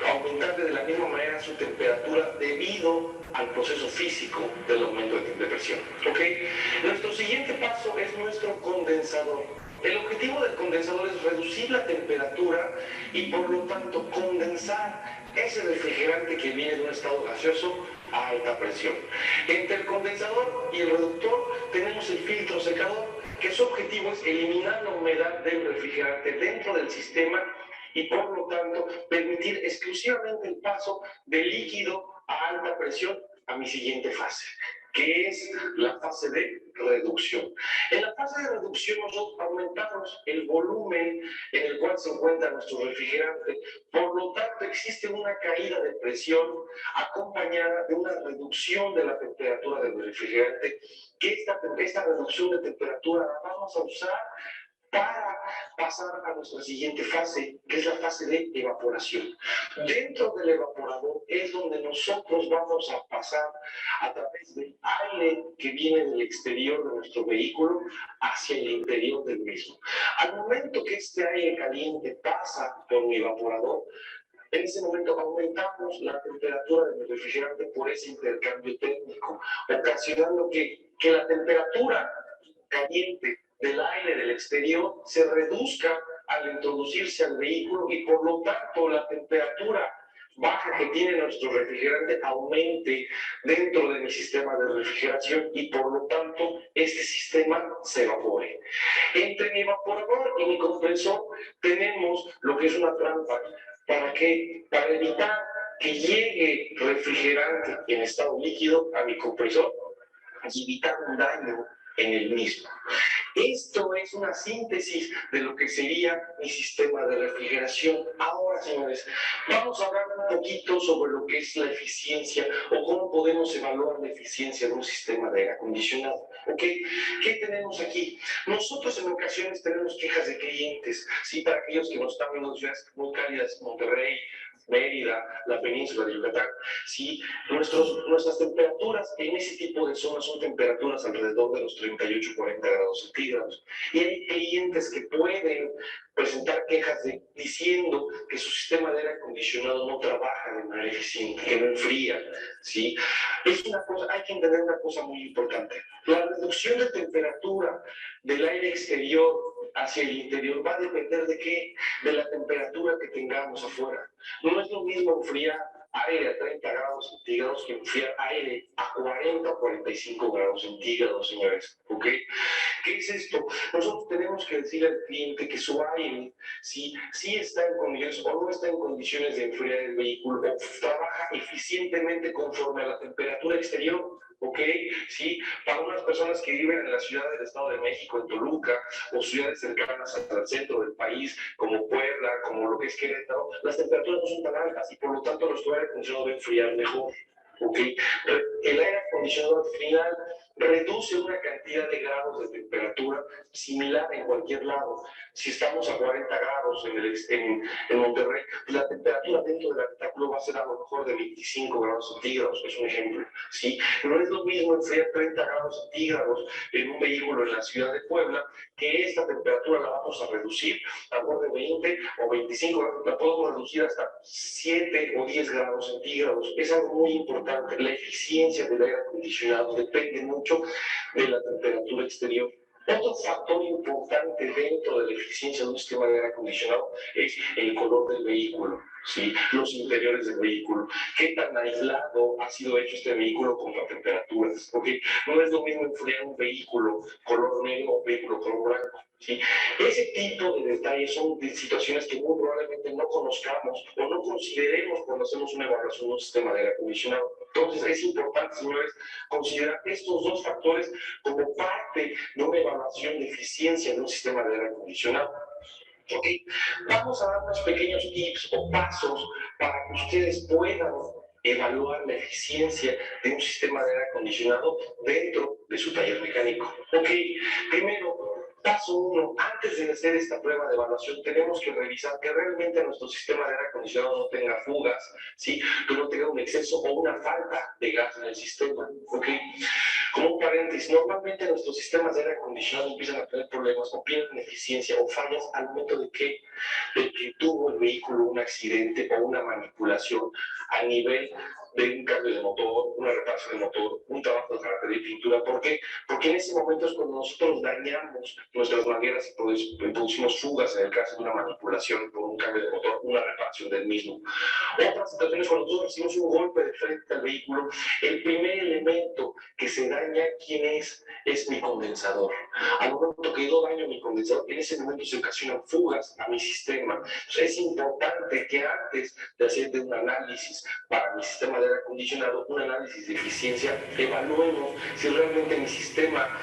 aumentar de la misma manera su temperatura debido al proceso físico del aumento de presión. ¿Okay? Nuestro siguiente paso es nuestro condensador. El objetivo del condensador es reducir la temperatura y por lo tanto condensar ese refrigerante que viene de un estado gaseoso a alta presión. Entre el condensador y el reductor tenemos el filtro secador, que su objetivo es eliminar la humedad del refrigerante dentro del sistema y por lo tanto permitir exclusivamente el paso de líquido a alta presión a mi siguiente fase, que es la fase de reducción. En la fase de reducción nosotros aumentamos el volumen en el cual se encuentra nuestro refrigerante, por lo tanto existe una caída de presión acompañada de una reducción de la temperatura del refrigerante, que esta reducción de temperatura la vamos a usar para pasar a nuestra siguiente fase, que es la fase de evaporación. Dentro del evaporador es donde nosotros vamos a pasar a través del aire que viene del exterior de nuestro vehículo hacia el interior del mismo. Al momento que este aire caliente pasa por mi evaporador, en ese momento aumentamos la temperatura del refrigerante por ese intercambio térmico, ocasionando que la temperatura caliente del aire del exterior se reduzca al introducirse al vehículo y por lo tanto la temperatura baja que tiene nuestro refrigerante aumente dentro de mi sistema de refrigeración y por lo tanto este sistema se evapore. Entre mi evaporador y mi compresor tenemos lo que es una trampa. ¿Para qué? Para evitar que llegue refrigerante en estado líquido a mi compresor y evitar un daño en el mismo. Esto es una síntesis de lo que sería mi sistema de refrigeración. Ahora, señores, vamos a hablar un poquito sobre lo que es la eficiencia o cómo podemos evaluar la eficiencia de un sistema de aire acondicionado. ¿Ok? ¿Qué tenemos aquí? Nosotros en ocasiones tenemos quejas de clientes, ¿sí? Para aquellos que nos están viendo en ciudades muy cálidas, Monterrey, Mérida, la península de Yucatán, ¿sí? Nuestras temperaturas en ese tipo de zonas son temperaturas alrededor de los 38-40 grados centígrados. Y hay clientes que pueden presentar quejas diciendo que su sistema de aire acondicionado no trabaja de manera eficiente, que no enfría, ¿sí? Es una cosa, hay que entender una cosa muy importante. La reducción de temperatura del aire exterior hacia el interior va a depender de qué, de la temperatura que tengamos afuera. No es lo mismo enfriar aire a 30 grados centígrados que enfriar aire a 40 o 45 grados centígrados, señores. ¿Ok? ¿Qué es esto? Nosotros tenemos que decirle al cliente que su aire, si está en condiciones o no está en condiciones de enfriar el vehículo, o trabaja eficientemente conforme a la temperatura exterior. ¿Ok? Sí, para unas personas que viven en la ciudad del Estado de México, en Toluca, o ciudades cercanas al centro del país, como Puebla, como lo que es Querétaro, las temperaturas no son tan altas y por lo tanto nuestro aire acondicionado debe enfriar mejor. ¿Ok? El aire acondicionado al final reduce una cantidad de grados de temperatura similar en cualquier lado. Si estamos a 40 grados en Monterrey, pues la temperatura dentro del habitáculo va a ser a lo mejor de 25 grados centígrados, es un ejemplo. ¿Sí? No es lo mismo enfriar 30 grados centígrados en un vehículo en la ciudad de Puebla, que esta temperatura la vamos a reducir a borde de 20 o 25, la podemos reducir hasta 7 o 10 grados centígrados. Es algo muy importante. La eficiencia del aire acondicionado depende mucho de la temperatura exterior. Otro factor importante dentro de la eficiencia de un sistema de aire acondicionado es el color del vehículo, ¿sí? Los interiores del vehículo. ¿Qué tan aislado ha sido hecho este vehículo contra temperaturas? ¿Okay? No es lo mismo enfriar un vehículo color negro o un vehículo color blanco. ¿Sí? Ese tipo de detalles son de situaciones que muy probablemente no conozcamos o no consideremos cuando hacemos una evaluación de un sistema de aire acondicionado. Entonces es importante, señores, considerar estos dos factores como parte de una evaluación de eficiencia de un sistema de aire acondicionado. ¿Ok? Vamos a dar unos pequeños tips o pasos para que ustedes puedan evaluar la eficiencia de un sistema de aire acondicionado dentro de su taller mecánico. Ok, primero, paso 1, antes de hacer esta prueba de evaluación, tenemos que revisar que realmente nuestro sistema de aire acondicionado no tenga fugas, ¿sí? Que no tenga un exceso o una falta de gas en el sistema. ¿Ok? Como un paréntesis, normalmente nuestros sistemas de aire acondicionado empiezan a tener problemas o pierden eficiencia o fallas al momento de que tuvo el vehículo un accidente o una manipulación a nivel de un cambio de motor, una reparación de motor, un trabajo de carrocería y pintura. ¿Por qué? Porque en ese momento es cuando nosotros dañamos nuestras mangueras y producimos fugas en el caso de una manipulación por un cambio de motor, una reparación del mismo. Otras situaciones, cuando nosotros recibimos un golpe de frente al vehículo, el primer elemento que se daña, ¿quién es? Es mi condensador. Al momento que yo daño mi condensador, en ese momento se ocasionan fugas a mi sistema. Entonces, es importante que antes de hacer un análisis para mi sistema de aire acondicionado, un análisis de eficiencia, evaluemos si realmente mi sistema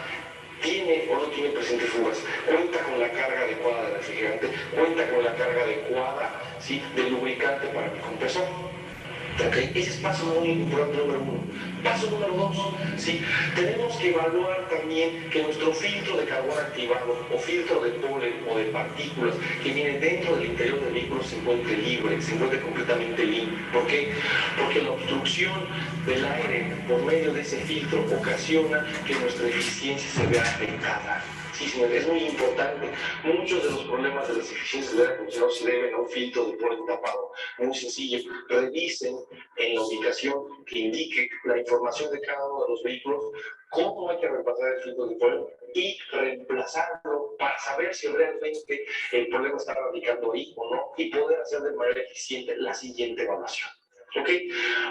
tiene o no tiene presente fugas, cuenta con la carga adecuada de refrigerante, cuenta con la carga adecuada, ¿sí?, de lubricante para mi compresor. Okay. Ese es paso muy importante número 1. Paso número 2, ¿sí? Tenemos que evaluar también que nuestro filtro de carbón activado o filtro de polen o de partículas que viene dentro del interior del vehículo se encuentre libre, se encuentre completamente limpio. ¿Por qué? Porque la obstrucción del aire por medio de ese filtro ocasiona que nuestra eficiencia se vea afectada. Sí, señor, es muy importante. Muchos de los problemas de las eficiencias del aire acondicionado se deben a un filtro de polen tapado. Muy sencillo. Revisen en la ubicación que indique la información de cada uno de los vehículos cómo hay que reemplazar el filtro de polen y reemplazarlo para saber si realmente el problema está radicando ahí o no y poder hacer de manera eficiente la siguiente evaluación. ¿Ok?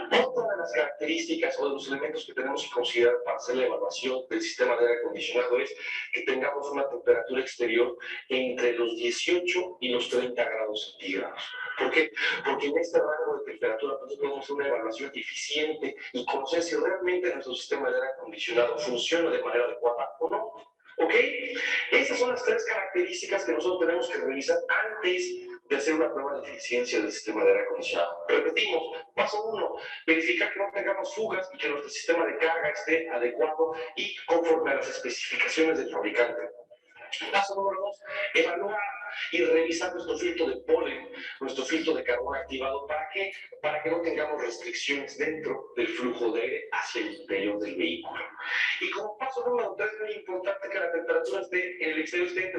Otra de las características o de los elementos que tenemos que considerar para hacer la evaluación del sistema de aire acondicionado es que tengamos una temperatura exterior entre los 18 y los 30 grados centígrados. ¿Por qué? Porque en este rango de temperatura nosotros podemos hacer una evaluación eficiente y conocer si realmente nuestro sistema de aire acondicionado funciona de manera adecuada o no. ¿Ok? Esas son las tres características que nosotros tenemos que revisar antes de hacer una prueba de eficiencia del sistema de aire acondicionado. Repetimos, paso 1, verificar que no tengamos fugas y que nuestro sistema de carga esté adecuado y conforme a las especificaciones del fabricante. Paso número 2, evaluar y revisar nuestro filtro de polen, nuestro filtro de carbón activado. ¿Para qué? Para que no tengamos restricciones dentro del flujo de aire hacia el interior del vehículo. Y como paso número 3, es muy importante que la temperatura esté en el exterior esté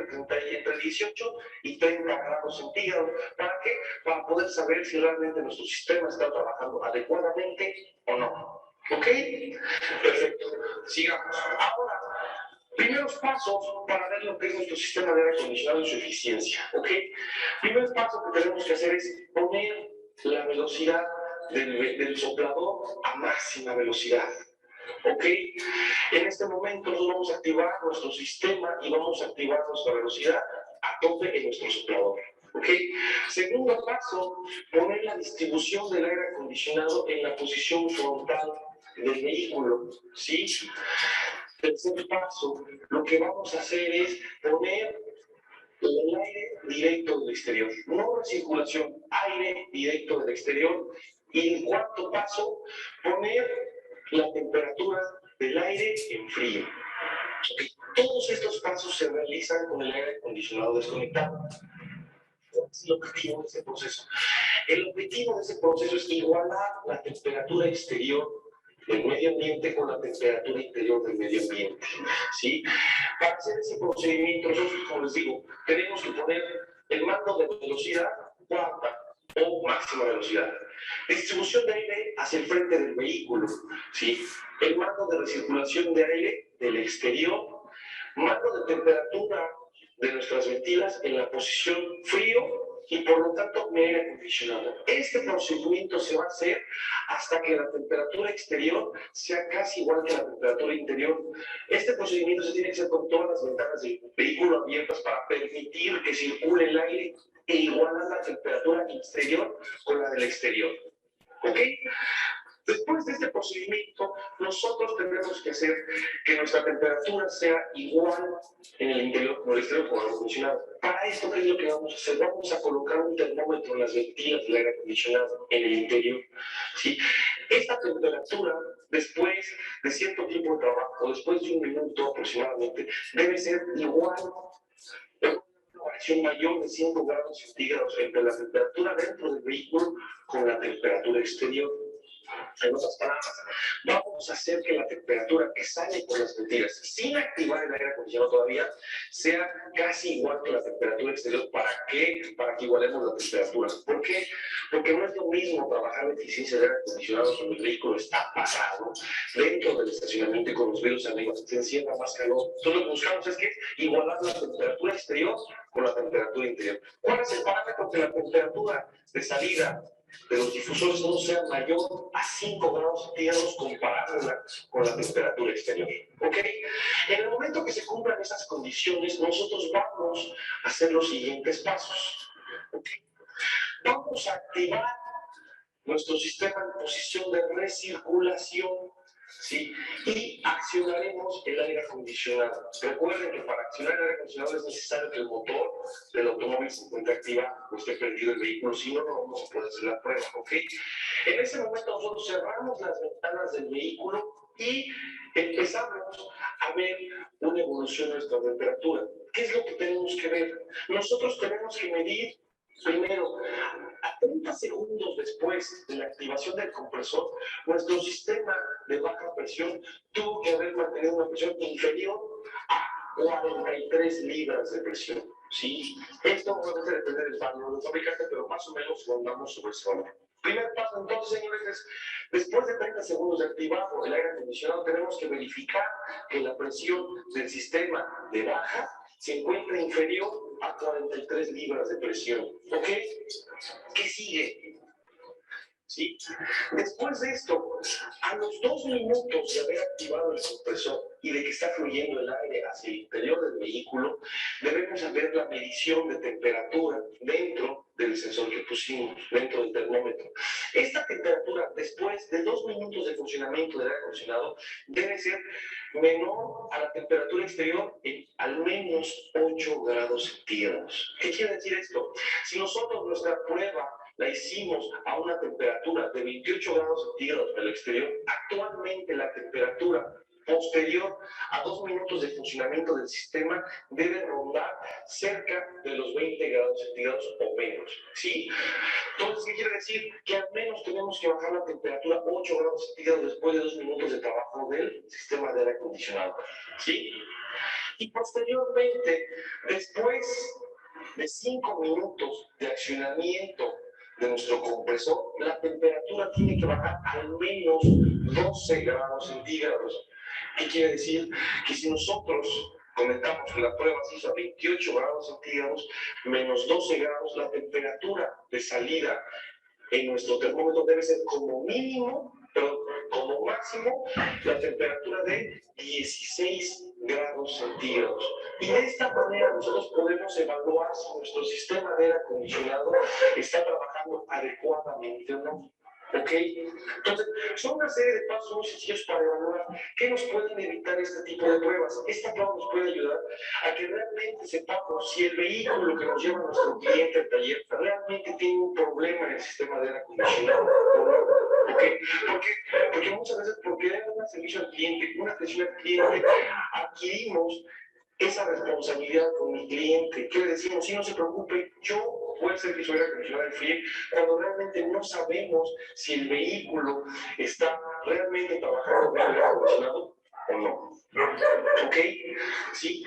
entre 18 y 30 grados centígrados. ¿Para qué? Para poder saber si realmente nuestro sistema está trabajando adecuadamente o no. ¿Ok? Perfecto. Sigamos. Ahora, primeros pasos para ver lo que es nuestro sistema de aire acondicionado y su eficiencia, ¿ok? Primer paso que tenemos que hacer es poner la velocidad del soplador a máxima velocidad, ¿ok? En este momento nosotros vamos a activar nuestro sistema y vamos a activar nuestra velocidad a tope en nuestro soplador, ¿ok? Segundo paso, poner la distribución del aire acondicionado en la posición frontal del vehículo, ¿sí? Tercer paso, lo que vamos a hacer es poner el aire directo del exterior, no recirculación, aire directo del exterior. Y el cuarto paso, poner la temperatura del aire en frío. Okay. Todos estos pasos se realizan con el aire acondicionado desconectado. ¿Cuál es el objetivo de este proceso? El objetivo de ese proceso es igualar la temperatura exterior del medio ambiente con la temperatura interior del medio ambiente, ¿sí? Para hacer ese procedimiento, nosotros, como les digo, tenemos que poner el mando de velocidad cuarta o máxima velocidad. Distribución de aire hacia el frente del vehículo, ¿sí? El mando de recirculación de aire del exterior, mando de temperatura de nuestras ventilas en la posición frío y por lo tanto aire acondicionado. Este procedimiento se va a hacer hasta que la temperatura exterior sea casi igual que la temperatura interior. Este procedimiento se tiene que hacer con todas las ventanas del vehículo abiertas para permitir que circule el aire e igualar la temperatura interior con la del exterior. ¿Ok? Después de este procedimiento, nosotros tenemos que hacer que nuestra temperatura sea igual en el interior como el exterior con el aire acondicionado. Para esto, ¿qué es lo que vamos a hacer? Vamos a colocar un termómetro en las ventilas del aire acondicionado en el interior, ¿sí? Esta temperatura, después de cierto tiempo de trabajo, después de un minuto aproximadamente, debe ser igual, una variación mayor de 5 grados centígrados entre la temperatura dentro del vehículo con la temperatura exterior. En otras palabras, vamos a hacer que la temperatura que sale por las ventilas sin activar el aire acondicionado todavía sea casi igual que la temperatura exterior. ¿Para qué? Para que igualemos la temperatura. ¿Por qué? Porque no es lo mismo trabajar en eficiencia de aire acondicionado cuando el vehículo está parado dentro del estacionamiento y con los vidrios arriba. Se encierra más calor. Entonces lo que buscamos es que igualar la temperatura exterior con la temperatura interior. ¿Cuál es el parámetro? Que la temperatura de salida de los difusores no sea mayor a 5 grados centígrados comparándola con la temperatura exterior. ¿Ok? En el momento que se cumplan esas condiciones, nosotros vamos a hacer los siguientes pasos. ¿Ok? Vamos a activar nuestro sistema en posición de recirculación, ¿sí? Y accionaremos el aire acondicionado. Recuerden que para accionar el aire acondicionado es necesario que el motor del automóvil se encuentre activado o esté prendido el vehículo, si no, no vamos a poder hacer la prueba, ¿ok? En ese momento nosotros cerramos las ventanas del vehículo y empezamos a ver una evolución de nuestra temperatura. ¿Qué es lo que tenemos que ver? Nosotros tenemos que medir primero, a 30 segundos después de la activación del compresor, nuestro sistema de baja presión tuvo que haber mantenido una presión inferior a 43 libras de presión. ¿Sí? Esto obviamente depende del valor del fabricante, pero más o menos rondamos sobre ese valor. Primer paso, entonces, señores, es, después de 30 segundos de activado el aire acondicionado, tenemos que verificar que la presión del sistema de baja se encuentra inferior a 43 libras de presión. ¿Ok? ¿Qué sigue? ¿Sí? Después de esto, a los 2 minutos de haber activado el compresor y de que está fluyendo el aire hacia el interior del vehículo, debemos hacer la medición de temperatura dentro del sensor que pusimos, dentro del termómetro. Esta temperatura, después de 2 minutos de funcionamiento del aire acondicionado, debe ser menor a la temperatura exterior en al menos 8 grados centígrados. ¿Qué quiere decir esto? Si nosotros nuestra prueba la hicimos a una temperatura de 28 grados centígrados en el exterior, actualmente la temperatura posterior a 2 minutos de funcionamiento del sistema debe rondar cerca de los 20 grados centígrados o menos, ¿sí? Entonces, ¿qué quiere decir? Que al menos tenemos que bajar la temperatura 8 grados centígrados después de 2 minutos de trabajo del sistema de aire acondicionado, ¿sí? Y posteriormente, después de 5 minutos de accionamiento de nuestro compresor, la temperatura tiene que bajar al menos 12 grados centígrados. ¿Qué quiere decir? Que si nosotros comentamos que la prueba se hizo a 28 grados centígrados, menos 12 grados, la temperatura de salida en nuestro termómetro debe ser como mínimo, pero como máximo, la temperatura de 16 grados centígrados. Y de esta manera nosotros podemos evaluar si nuestro sistema de aire acondicionado está trabajando adecuadamente o no. ¿Ok? Entonces, son una serie de pasos muy sencillos para evaluar qué nos pueden evitar este tipo de pruebas. Esta prueba nos puede ayudar a que realmente sepamos si el vehículo que nos lleva nuestro cliente al taller realmente tiene un problema en el sistema de aire acondicionado. ¿Ok? Porque muchas veces por querer dar un servicio al cliente, una atención al cliente, adquirimos esa responsabilidad con mi cliente. ¿Qué le decimos? Si no se preocupe, yo voy a ser que soy la acondicionada del FIE, cuando realmente no sabemos si el vehículo está realmente trabajando con el aire acondicionado o no. ¿Ok? ¿Sí?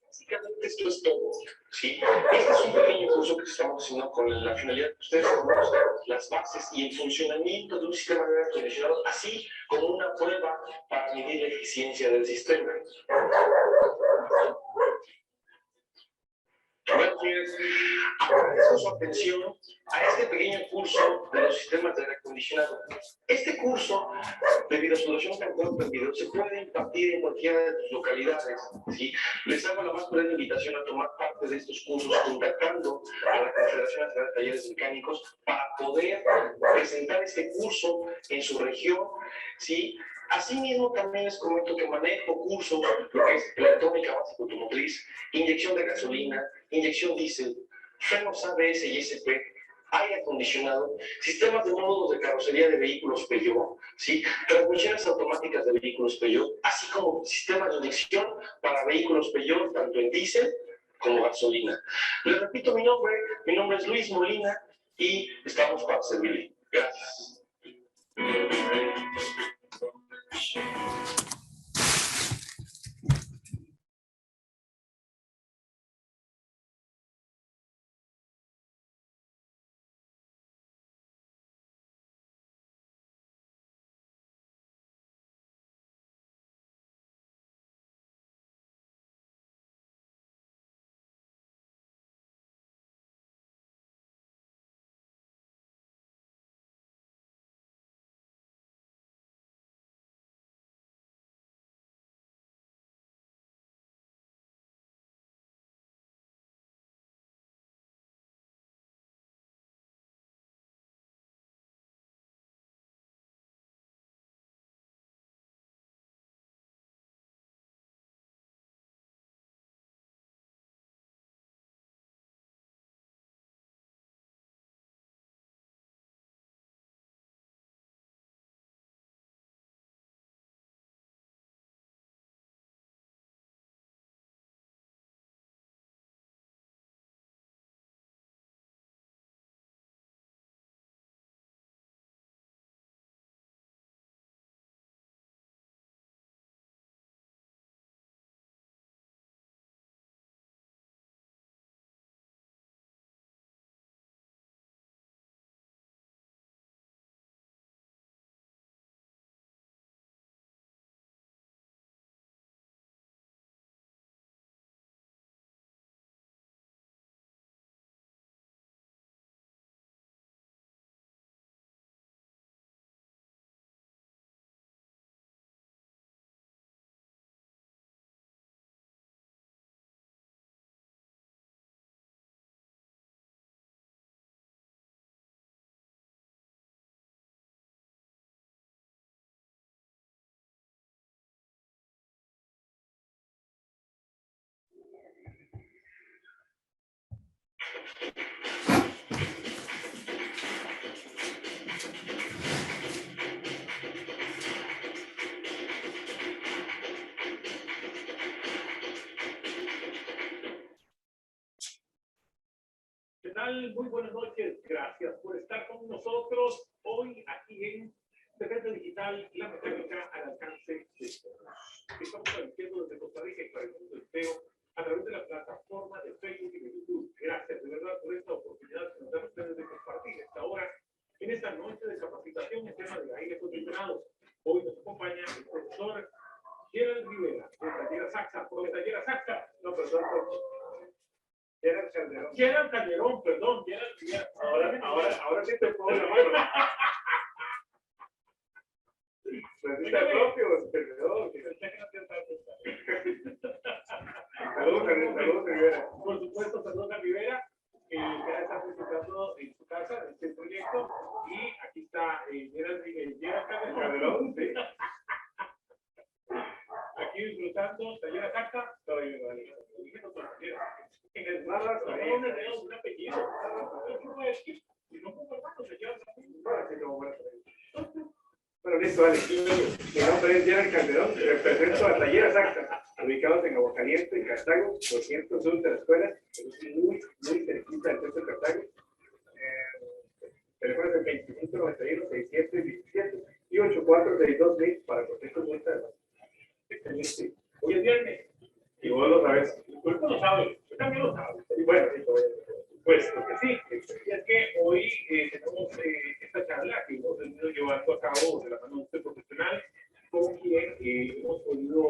Básicamente esto es todo. ¿Sí? Este es un pequeño curso que estamos haciendo con la finalidad de que ustedes conozcan las bases y el funcionamiento de un sistema de aire acondicionado, así como una prueba para medir la eficiencia del sistema. Bueno, señores, agradezco su atención a este pequeño curso de los sistemas de aire acondicionado. Este curso de videosolución control per video se puede impartir en cualquiera de tus localidades. ¿Sí? Les hago la más cordial invitación a tomar parte de estos cursos contactando a la Confederación Nacional de Talleres Mecánicos para poder presentar este curso en su región. ¿Sí? Asimismo, también les comento que manejo cursos, lo que es electrónica básica automotriz, inyección de gasolina, inyección diésel, frenos ABS y SP, aire acondicionado, sistemas de módulos de carrocería de vehículos Peugeot, ¿sí? Transmisiones automáticas de vehículos Peugeot, así como sistemas de inyección para vehículos Peugeot, tanto en diésel como gasolina. Les repito mi nombre es Luis Molina y estamos para servirle. Gracias. ¿Qué tal? Muy buenas noches. Gracias por estar con nosotros hoy aquí en Defensa Digital, la mecánica al alcance de todos. Estamos transmitiendo desde Costa Rica y para el mundo entero a través de la plataforma de Facebook y de YouTube. Gracias de verdad por esta oportunidad que nos dan ustedes de compartir esta hora en esta noche de capacitación en tema de aire acondicionado. Hoy nos acompaña el profesor Gerald Rivera, de Tallera Saxa. ¿Por Tallera Saxa? No, perdón. Gerald Calderón, perdón, Gerald Rivera. Ahora sí te puedo llamar. ¿Presenta propio? Perdón. Saludos, Rivera. Por supuesto, saludos a Rivera, que ya está presentando en su casa este proyecto. Y aquí está Gerald Calderón. Sí. Aquí disfrutando, Tallera Saxa. En el Marras, un apellido. Y no compartamos, se llevan Bueno, listo, vale. Mi nombre es Gerald Calderón, represento a Tallera Saxa, ubicados en Aguascalientes, en Cartago, 200 sur de la escuela, muy cerquita del centro de Cartago. Teléfono es el 2591-6717 y 8462 para contactos muy tarde. Excelente. Hoy es viernes. Y vos lo sabes. El cuerpo lo sabe. Yo también lo sabe. Y bueno, pues lo que sí, es que hoy tenemos esta charla que hemos venido llevando a cabo de la mano de este profesional, con quien hemos podido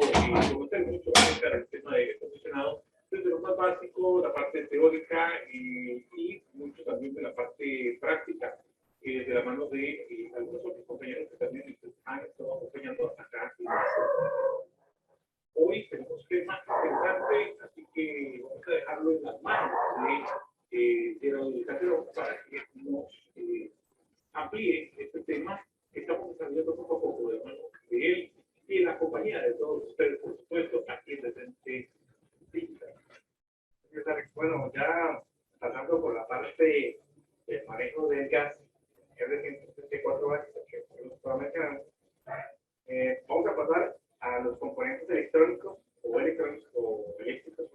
conocer mucho acerca del tema de aire acondicionado, desde lo más básico, la parte teórica y mucho también de la parte práctica, de la mano de algunos otros compañeros que también han estado acompañando acá. Hoy tenemos un tema interesante, así que vamos a dejarlo en las manos de la educación para que nos amplíe este tema que estamos desarrollando poco a poco de mano de él y en la compañía de todos ustedes, por supuesto, aquí en Defensa Digital. Bueno, ya pasando por la parte del manejo del gas, R134 que solamente vamos a pasar a los componentes electrónicos o electrónicos o eléctricos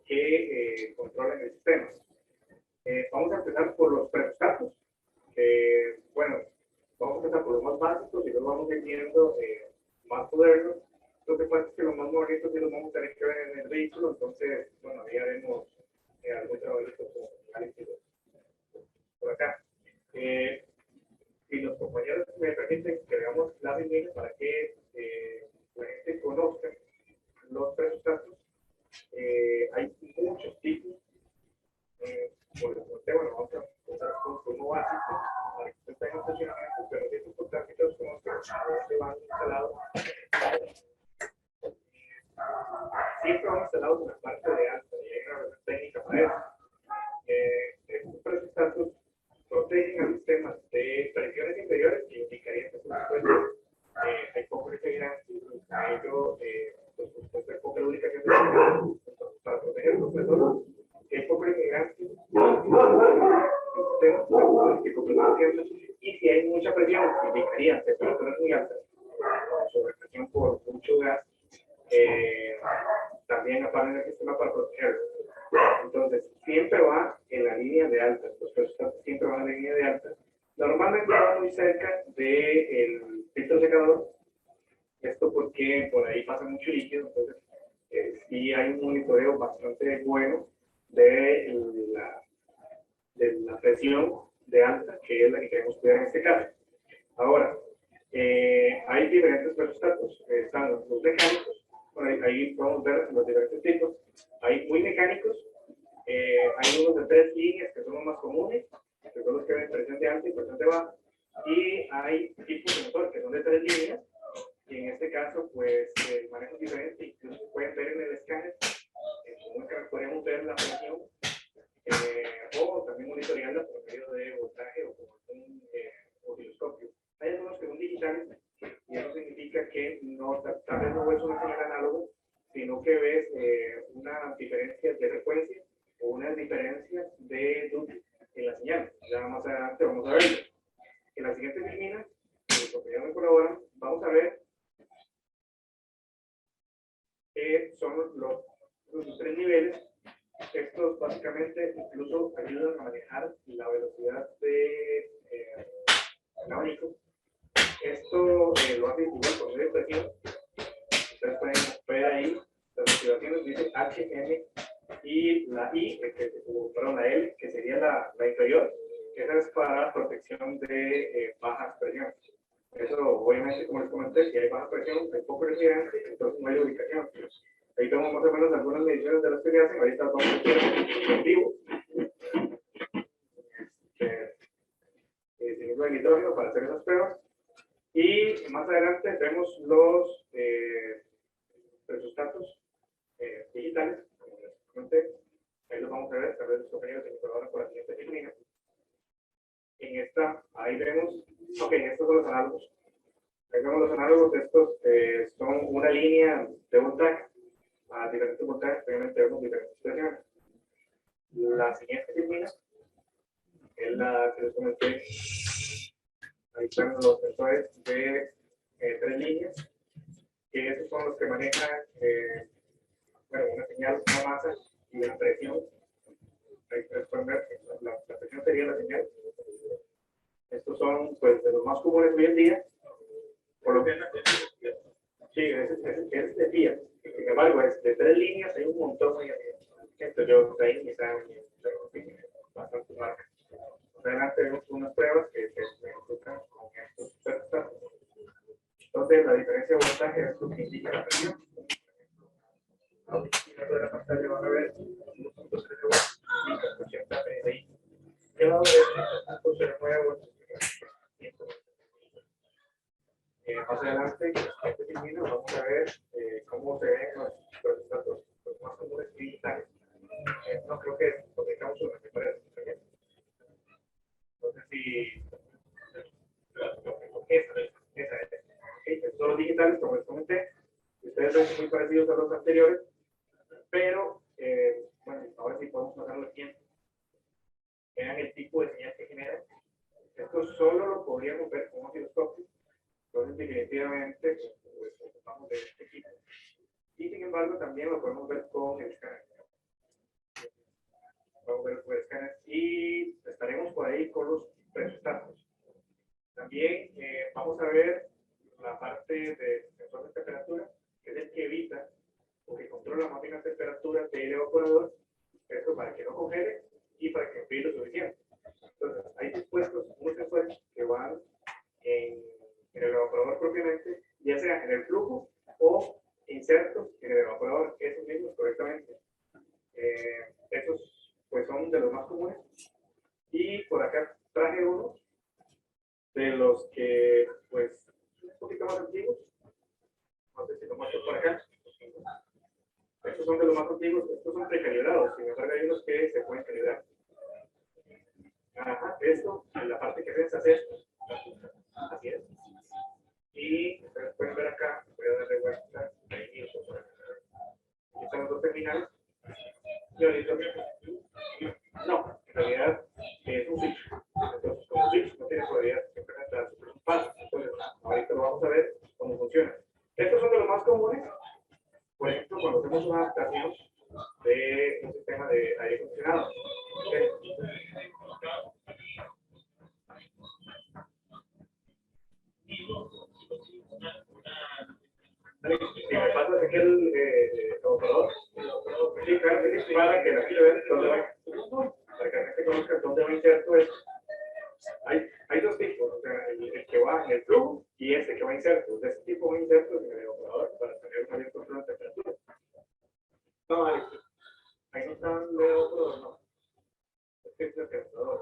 que controlan el sistema. Vamos a empezar por los termostatos. Bueno, vamos a empezar por los más básicos y luego vamos a ir viendo más modernos. Lo que pasa es que los más modernos sí los vamos a tener que ver en el vehículo, entonces, bueno, ahí haremos algún trabajo como análisis por acá. Y los compañeros me permiten que veamos la línea para que la gente conozca los termostatos. Hay muchos tipos. Por el tema, vamos a empezar con uno básico, para que usted tenga un funcionamiento, pero es importante que los conozcan dónde van instalados. Siempre van instalados en la parte de alta, y hay una técnica para eso. Estos termostatos protegen a sistemas de presiones inferiores y indicarían que, por supuesto, hay poco que seguirán, ello, pues, hay poca lubricación de para proteger los compresores, hay poco inmigrante, y si hay mucha presión, indicarían temperaturas muy altas, sobrepresión por mucho gas, también apagan el sistema para protegerlo. Entonces, siempre va en la línea de alta, los termostatos siempre van en la línea de alta. Normalmente va muy cerca del filtro secador, esto porque por ahí pasa mucho líquido, entonces sí hay un monitoreo bastante bueno de la presión de alta, que es la que queremos cuidar en este caso. Ahora, hay diferentes termostatos, están los mecánicos, bueno, ahí podemos ver los diferentes tipos, hay muy mecánicos, hay unos de 3 líneas que son los más comunes, que son los que ven presión de alta y presión de baja, y hay tipos de motor que son de 3 líneas, y en este caso, pues, el manejo es diferente, incluso se pueden ver en el escáner, como que podríamos ver la presión, o también monitorearla por medio de voltaje o con un osciloscopio. Hay algunos que son digitales, y eso significa que no, tal vez no ves una señal análoga, sino que ves una diferencia de frecuencia o una diferencia vamos a verlo. En la siguiente disciplina, mis compañeros me colaboran, vamos a ver son los 3 niveles. Estos básicamente incluso ayudan a manejar la velocidad de el abanico. Esto lo hace igual con medio de presión. Ustedes pueden ver ahí las motivaciones, dice HM y la I, perdón, la L, que sería la inferior, que esa es para protección de bajas presiones. Eso, obviamente, como les comenté, si hay baja presión, hay poco refrigerante, entonces no hay lubricación. Ahí tenemos más o menos algunas mediciones de las que se hacen. Ahorita vamos a hacer en vivo. Cilindro de nitrógeno para hacer esas pruebas. Y más adelante vemos los termostatos digitales, como les comenté. Ahí los vamos a ver, tal vez los compañeros se incorporan por la siguiente disciplina. En esta, ahí vemos, ok, estos son los análogos. Ahí vemos los análogos, estos son una línea de voltaje a diferentes voltajes, obviamente vemos diferentes presiones. La siguiente disciplina es la que les comenté. Ahí están los sensores de 3 líneas, que esos son los que manejan bueno, una señal, una masa y la presión. Ahí ustedes pueden ver que la presión sería la señal. Estos son pues de los más comunes hoy en día. Por lo que sí, es de día. Sin embargo, es de 3 líneas, hay un montón hoy en día. Entonces yo ahí me saben bastante marcas. Adelante vemos unas pruebas que se enfocan con estos termostatos. Entonces, la diferencia de voltaje es lo que indica la presión. A de la pantalla van a ver los puntos que se indican 80 PSI. Y a la derecha, puntos de nuevo. Más adelante, en este camino, vamos a ver cómo se ven los termostatos más comunes y digitales. No creo que lo tengamos una diferencia. No sé si esa es. Son los digitales, como les comenté. Ustedes ven muy parecidos a los anteriores, pero bueno, ahora sí podemos pasarlo aquí. Vean el tipo de señal que generan. Esto solo lo podríamos ver con osciloscopio. Entonces, definitivamente, pues, ocupamos de este equipo. Y sin embargo, también lo podemos ver con el escáner. Vamos a ver con el escáner y estaremos por ahí con los termostatos. También vamos a ver la parte de sensor de temperatura, que es el que evita o que controla más bien la temperatura del evaporador, esto para que no congele y para que enfríe lo suficiente. Entonces, hay dispuestos unos sensores que van en el evaporador propiamente, ya sea en el flujo o insertos en el evaporador, esos mismos correctamente. Esos pues son de los más comunes. Y por acá traje uno de los que pues un poquito más antiguos. No sé si lo muestro por acá. Estos son de los más antiguos, estos son precalibrados, sin embargo hay unos que se pueden calibrar. Ajá, esto, en la parte que ven se hace esto. Así es. Y ustedes pueden ver acá, voy a darle vuelta. Ahí están los dos terminales. Y ahorita, no, en realidad es un switch. Entonces, como switch no tiene probabilidad de presentar un paso. Entonces, ahorita lo vamos a ver cómo funciona. Estos son de los más comunes. Por ejemplo, cuando hacemos una adaptación de un sistema de aire acondicionado. Si me pasas aquí el operador, para que la quiera ver dónde va, para que la gente conozca dónde va inserto esto. Hay dos tipos, o sea, el que va en el flujo y este que va inserto. De este tipo va inserto en el operador para tener un mayor control de temperatura. No, ahí no están el otro, no. Es que es el temperador.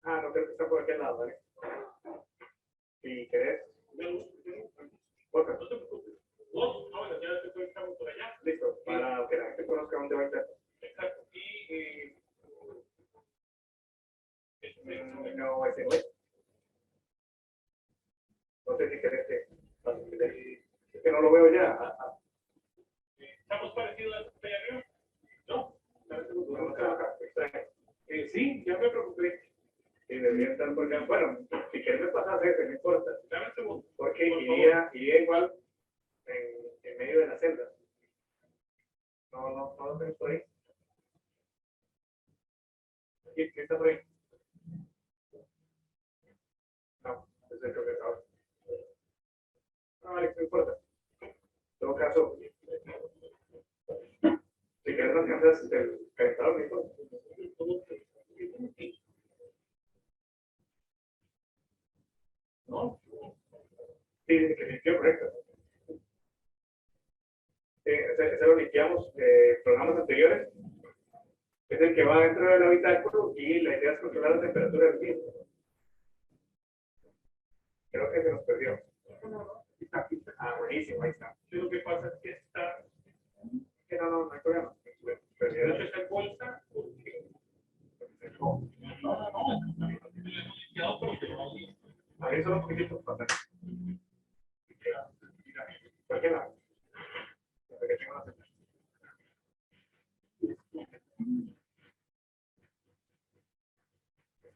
Ah, no creo que está por aquel lado, ¿vale? Si querés, no te preocupes. No, ya estamos por allá. Listo, para que la gente conozca dónde va a estar. Exacto. Y no, ese no es. No sé si querés que. Es que no lo veo ya. ¿Estamos parecidos a este arriba? No. Sí, ya me preocupé. debería estar por acá. Bueno, si quieres me pasas ese, no importa. Dame un segundo. Porque Por iría igual en medio de la celda. No lo tengo por ahí. ¿Quién está por ahí? No, es el profesor. No, Alex, no importa. En todo caso, si quieres no alcanzas el calentador, no importa. ¿No? Sí, dice que limpió, correcto. Ese lo limpiamos de programas anteriores. Es el que va dentro del habitáculo y la idea es controlar la temperatura del mismo. Creo que se nos perdió. Ah, buenísimo, ahí está. Lo que pasa es que está, Que no hay problema. Perdió. no está en bolsa, porque no, lo hemos limpiado, pero que no listo. A ver, solo un poquitito para atrás. ¿Por qué no? Hasta que tenga la señal.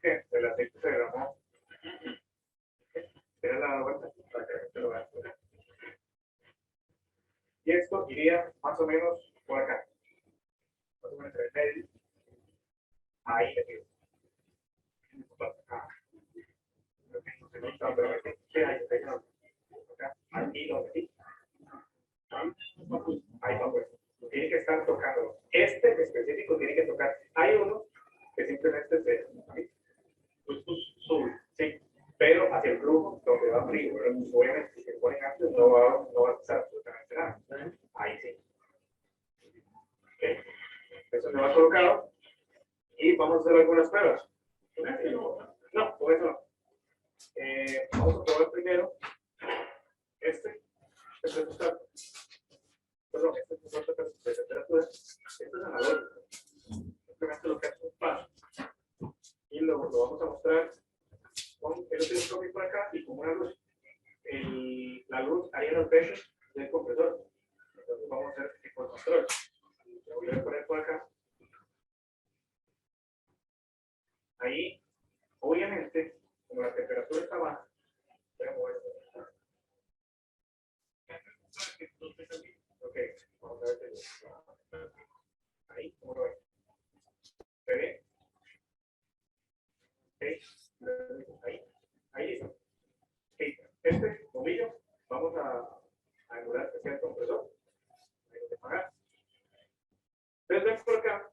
Es que el aceite se derramó. Tienes la vuelta para que la gente lo vea. Y esto iría más o menos por acá. Más o menos en el medio. Ahí le digo. Sí, ahí no. Aquí lo metí. Ahí va, pues. Tiene que estar tocando. Este específico tiene que tocar. Hay uno que simplemente se sube, sí, pero hacia el flujo donde va frío. Pero obviamente, si se ponen antes, no va a pasar absolutamente nada. Ahí sí. Okay. Eso se va colocado y vamos a hacer algunas pruebas. No, con eso no. Vamos a probar primero este termostato. Perdón, este termostato de temperatura. Este es analógico. Simplemente lo que hace un paso. Y lo vamos a mostrar con el osciloscopio por acá y con una luz. La luz haría los pechos del compresor. Entonces vamos a hacer este tipo de control. Lo voy a poner por acá. Ahí, obviamente, como la temperatura está baja, voy a mover esto. Ok, vamos a ver si ahí, ¿cómo lo ven? ¿Se ve? Ok, ahí listo. Okay. Este bombillo, vamos a emular que sea el compresor. Ahí lo que pagar. Entonces ven por acá,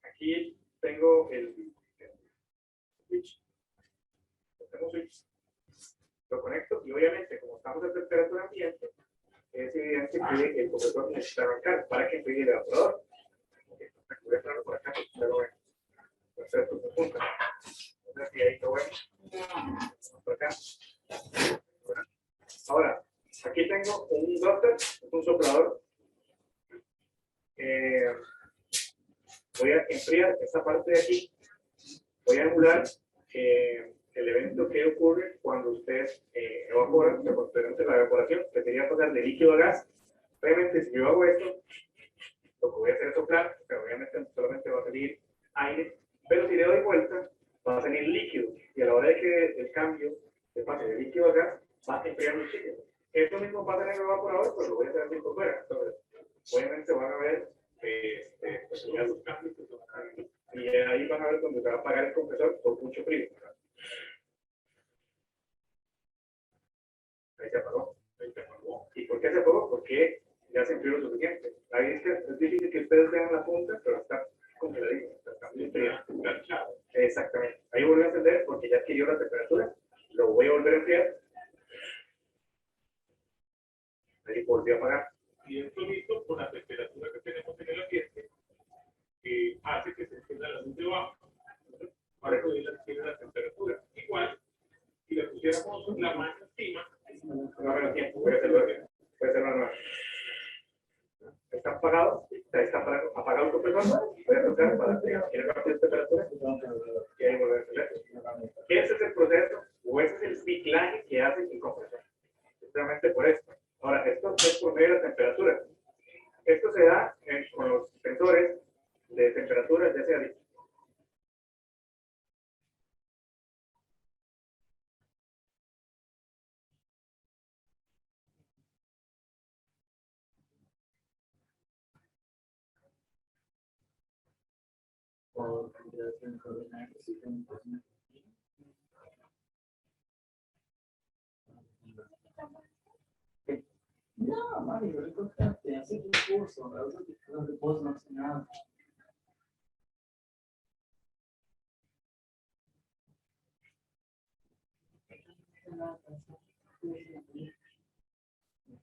aquí tengo el switch. Tengo un switch. Lo conecto y obviamente, como estamos a temperatura ambiente, es evidente que el compresor necesita arrancar para que enfríe el evaporador. Voy a ponerlo por acá, ya lo ven. Perfecto, punto. Entonces, y ahí lo ven. Por acá. Ahora, aquí tengo un doctor, un soplador. Voy a enfriar esta parte de aquí. Voy a emular el evento que ocurre cuando usted evapora, durante la evaporación, que sería pasar de líquido a gas. Obviamente, si yo hago esto, lo que voy a hacer es soplar, pero obviamente solamente va a salir aire, pero si le doy vuelta, va a salir líquido. Y a la hora de que el cambio se pase de líquido a gas, va a enfriar muchísimo. Esto mismo pasa en el evaporador, pues lo voy a hacer así por fuera. Entonces, obviamente van a ver pues, ya los cambios que son acá. Y ahí van a ver cuando se va a apagar el compresor por mucho frío. Ahí se apagó. ¿Y por qué se apagó? Porque ya se enfrió lo suficiente. Ahí es difícil que ustedes vean la punta, pero está congeladito, está muy frío. Exactamente. Ahí volví a encender porque ya adquirió la temperatura. Lo voy a volver a enfriar. Ahí volvió a apagar. Y esto listo por la temperatura que tenemos en el ambiente, hace que se encienda la luz debajo para poder adquirir la temperatura. Igual, si le pusiéramos la mano encima, No menos tiempo, voy a hacerlo bien. Voy a hacerlo nuevo. Está apagado, apagado el compresor. Voy a tocar para que quiera cambiar de temperatura. Y ahí volver a encender. Ese es el proceso, o ese es el ciclaje que hace el compresor. Simplemente por esto. Ahora, esto es por medio de la temperatura. Esto se da con los sensores de temperatura, ya sea por consideración de coordinar el sistema de personas. No, Mario, lo importante, hacer un curso, los reposos no hacen nada.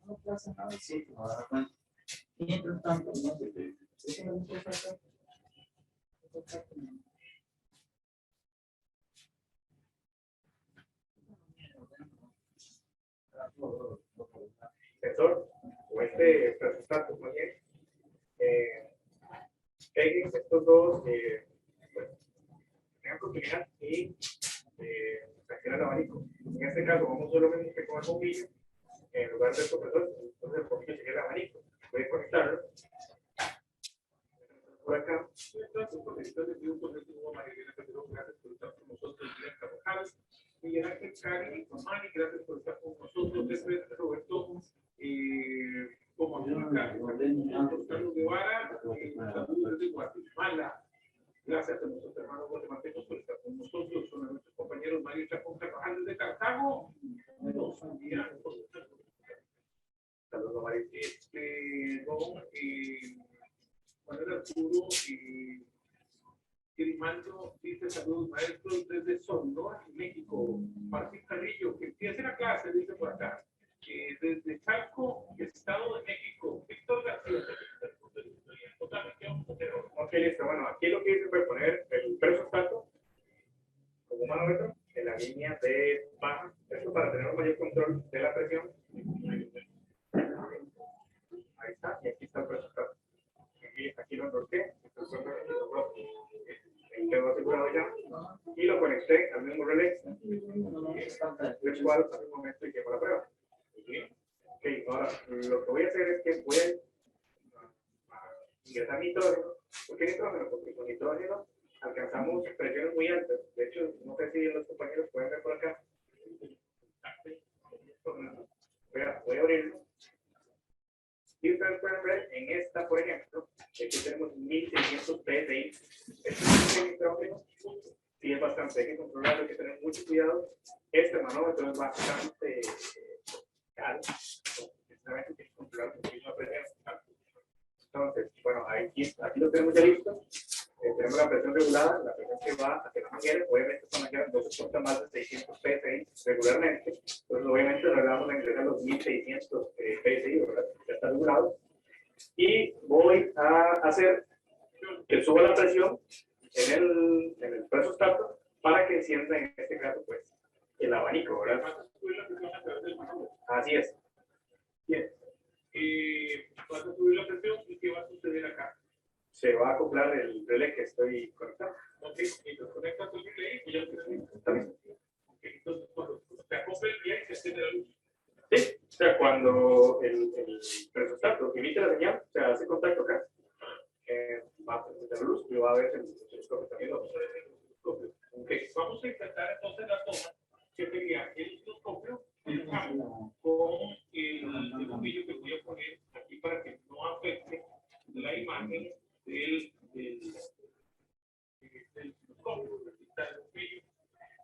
No pasa nada, sí, mientras tanto, no sé qué. ¿Es una cosa acá? Sensor, o este presupuesto, muy bien. Peguen estos dos, pues, tengan continuidad y sacar el abanico. En este caso, vamos a hacer lo mismo que con el bombillo, en lugar del compresor, entonces el bombillo sería el abanico. Voy a conectarlo. Por acá. Miguel Ángel Cari, Mamani, gracias por estar con nosotros. Este es Roberto, como Carlos Guevara, saludos desde Guatemala. Gracias a nuestros hermanos guatemaltecos por estar con nosotros. Son nuestros compañeros Mario Chacón Carvajal desde Cartago. Saludos, Mario. Don Manuel Arturo Grimando dice saludos maestros desde Sonora, México. Martín Carrillo, que empiece la clase, dice por acá. Desde Chalco, Estado de México. Víctor García. Ok, listo. Bueno, aquí lo que hice fue poner el presupuesto como un manómetro en la línea de baja. Esto para tener un mayor control de la presión. Ahí está, y aquí está el presupuesto. Aquí lo enrosqué, quedó asegurado ya, y lo conecté al mismo relé, el cual hace un momento y quemó la prueba. Ok, ahora lo que voy a hacer es que voy a ingresar nitrógeno. ¿Por qué nitrógeno? Porque con nitrógeno alcanzamos presiones muy altas. De hecho, no sé si los compañeros pueden ver por acá. Voy a abrirlo. Y ustedes pueden ver en esta, por ejemplo, aquí tenemos 1600 psi. Este nitrógeno sí es bastante, hay que controlarlo, hay que tener mucho cuidado. Este manómetro es bastante caro, precisamente hay que controlar muchísimo la presión. Entonces, bueno, aquí lo tenemos ya listo. Tenemos la presión regulada, la presión que va hacia la manguera. Obviamente esta manguera no soporta más de 600 psi regularmente. Entonces, obviamente, no le vamos a ingresar los 1600 psi, ¿verdad? Ya está regulado. Y voy a hacer que suba la presión en el presupuesto para que encienda, en este caso, pues, el abanico, ¿verdad? Así es. Bien. Vas a subir la presión y ¿qué va a suceder acá? Se va a acoplar el relé que estoy conectando. Ok, y lo conectas al relé y ya Está bien. Okay, entonces, cuando te acopla el relé, se enciende la luz. Sí, o sea, cuando el presupuesto emite la señal, o sea, hace contacto acá, va a prender la luz y va a ver el osciloscopio también. Okay, vamos a intentar entonces la toma, que sería el osciloscopio con el bombillo que voy a poner aquí para que no afecte la imagen del osciloscopio.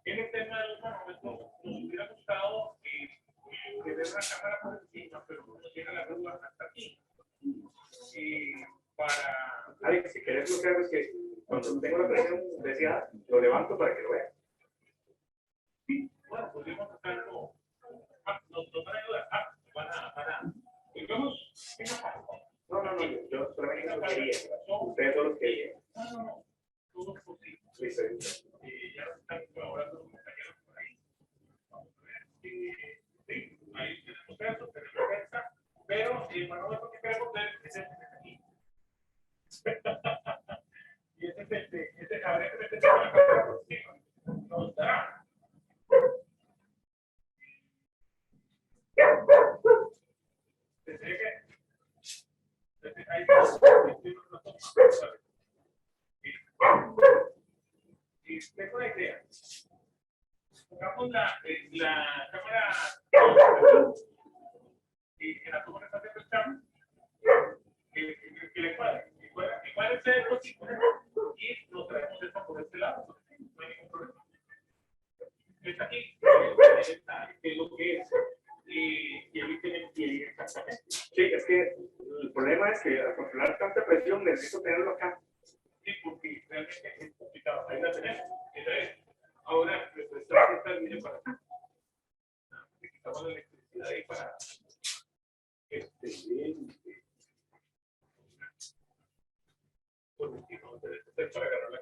En el tema de los manómetros, nos hubiera gustado tener una cámara por encima, pero no llega la grúa hasta aquí. Para... Alex, si querés, lo que hago es que cuando tengo la presión deseada, lo levanto para que lo vean. Sí, bueno, podríamos hacerlo. Nos van a ayudar. Digamos, No, yo solamente lo quería. Ustedes solo querían. No, todo es posible. Listo. Ya están colaborando los compañeros por ahí. Vamos a ver. Sí, ahí tenemos eso, tenemos esta, pero el manómetro que queremos ver es este de aquí. Y este habría que meterse con la cámara por encima. Nos dará. Desde que ahí y tengo una idea. Pongamos la cámara y que la toma que está haciendo el cambio, que le cuadre, y cuadra puede ser posible y nos traemos esta por este lado. No hay ningún problema. Está aquí, está, es lo que es. Y ahí tenemos que ir exactamente. Sí, es que el problema es que al controlar tanta presión necesito tenerlo acá. Sí, porque realmente es complicado. Ahí la tenemos. Esa es. Ahora, le prestamos esta línea para acá. Le quitamos la electricidad ahí para para agarrar la.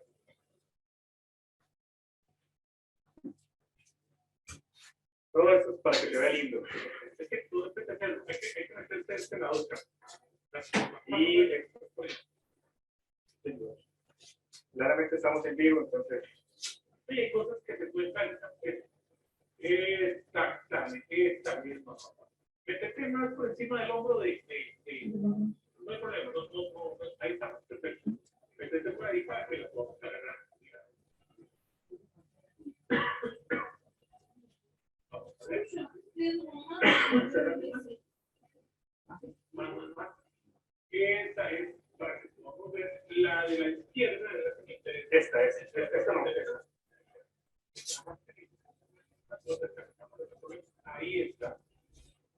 Todo eso es para que se vea lindo. Es que tú debes hacerlo. Hay que meterte este lado acá. Y claramente estamos en vivo, entonces. Sí, hay cosas que se pueden realizar. Exactamente, esta misma. Meterte más por encima del hombro no hay problema, ahí estamos, perfecto. Meterte por ahí para que la podamos agarrar. Vamos a ver. Esta es, para que podamos ver, la de la izquierda de la que me interesa. Esta no. Ahí está.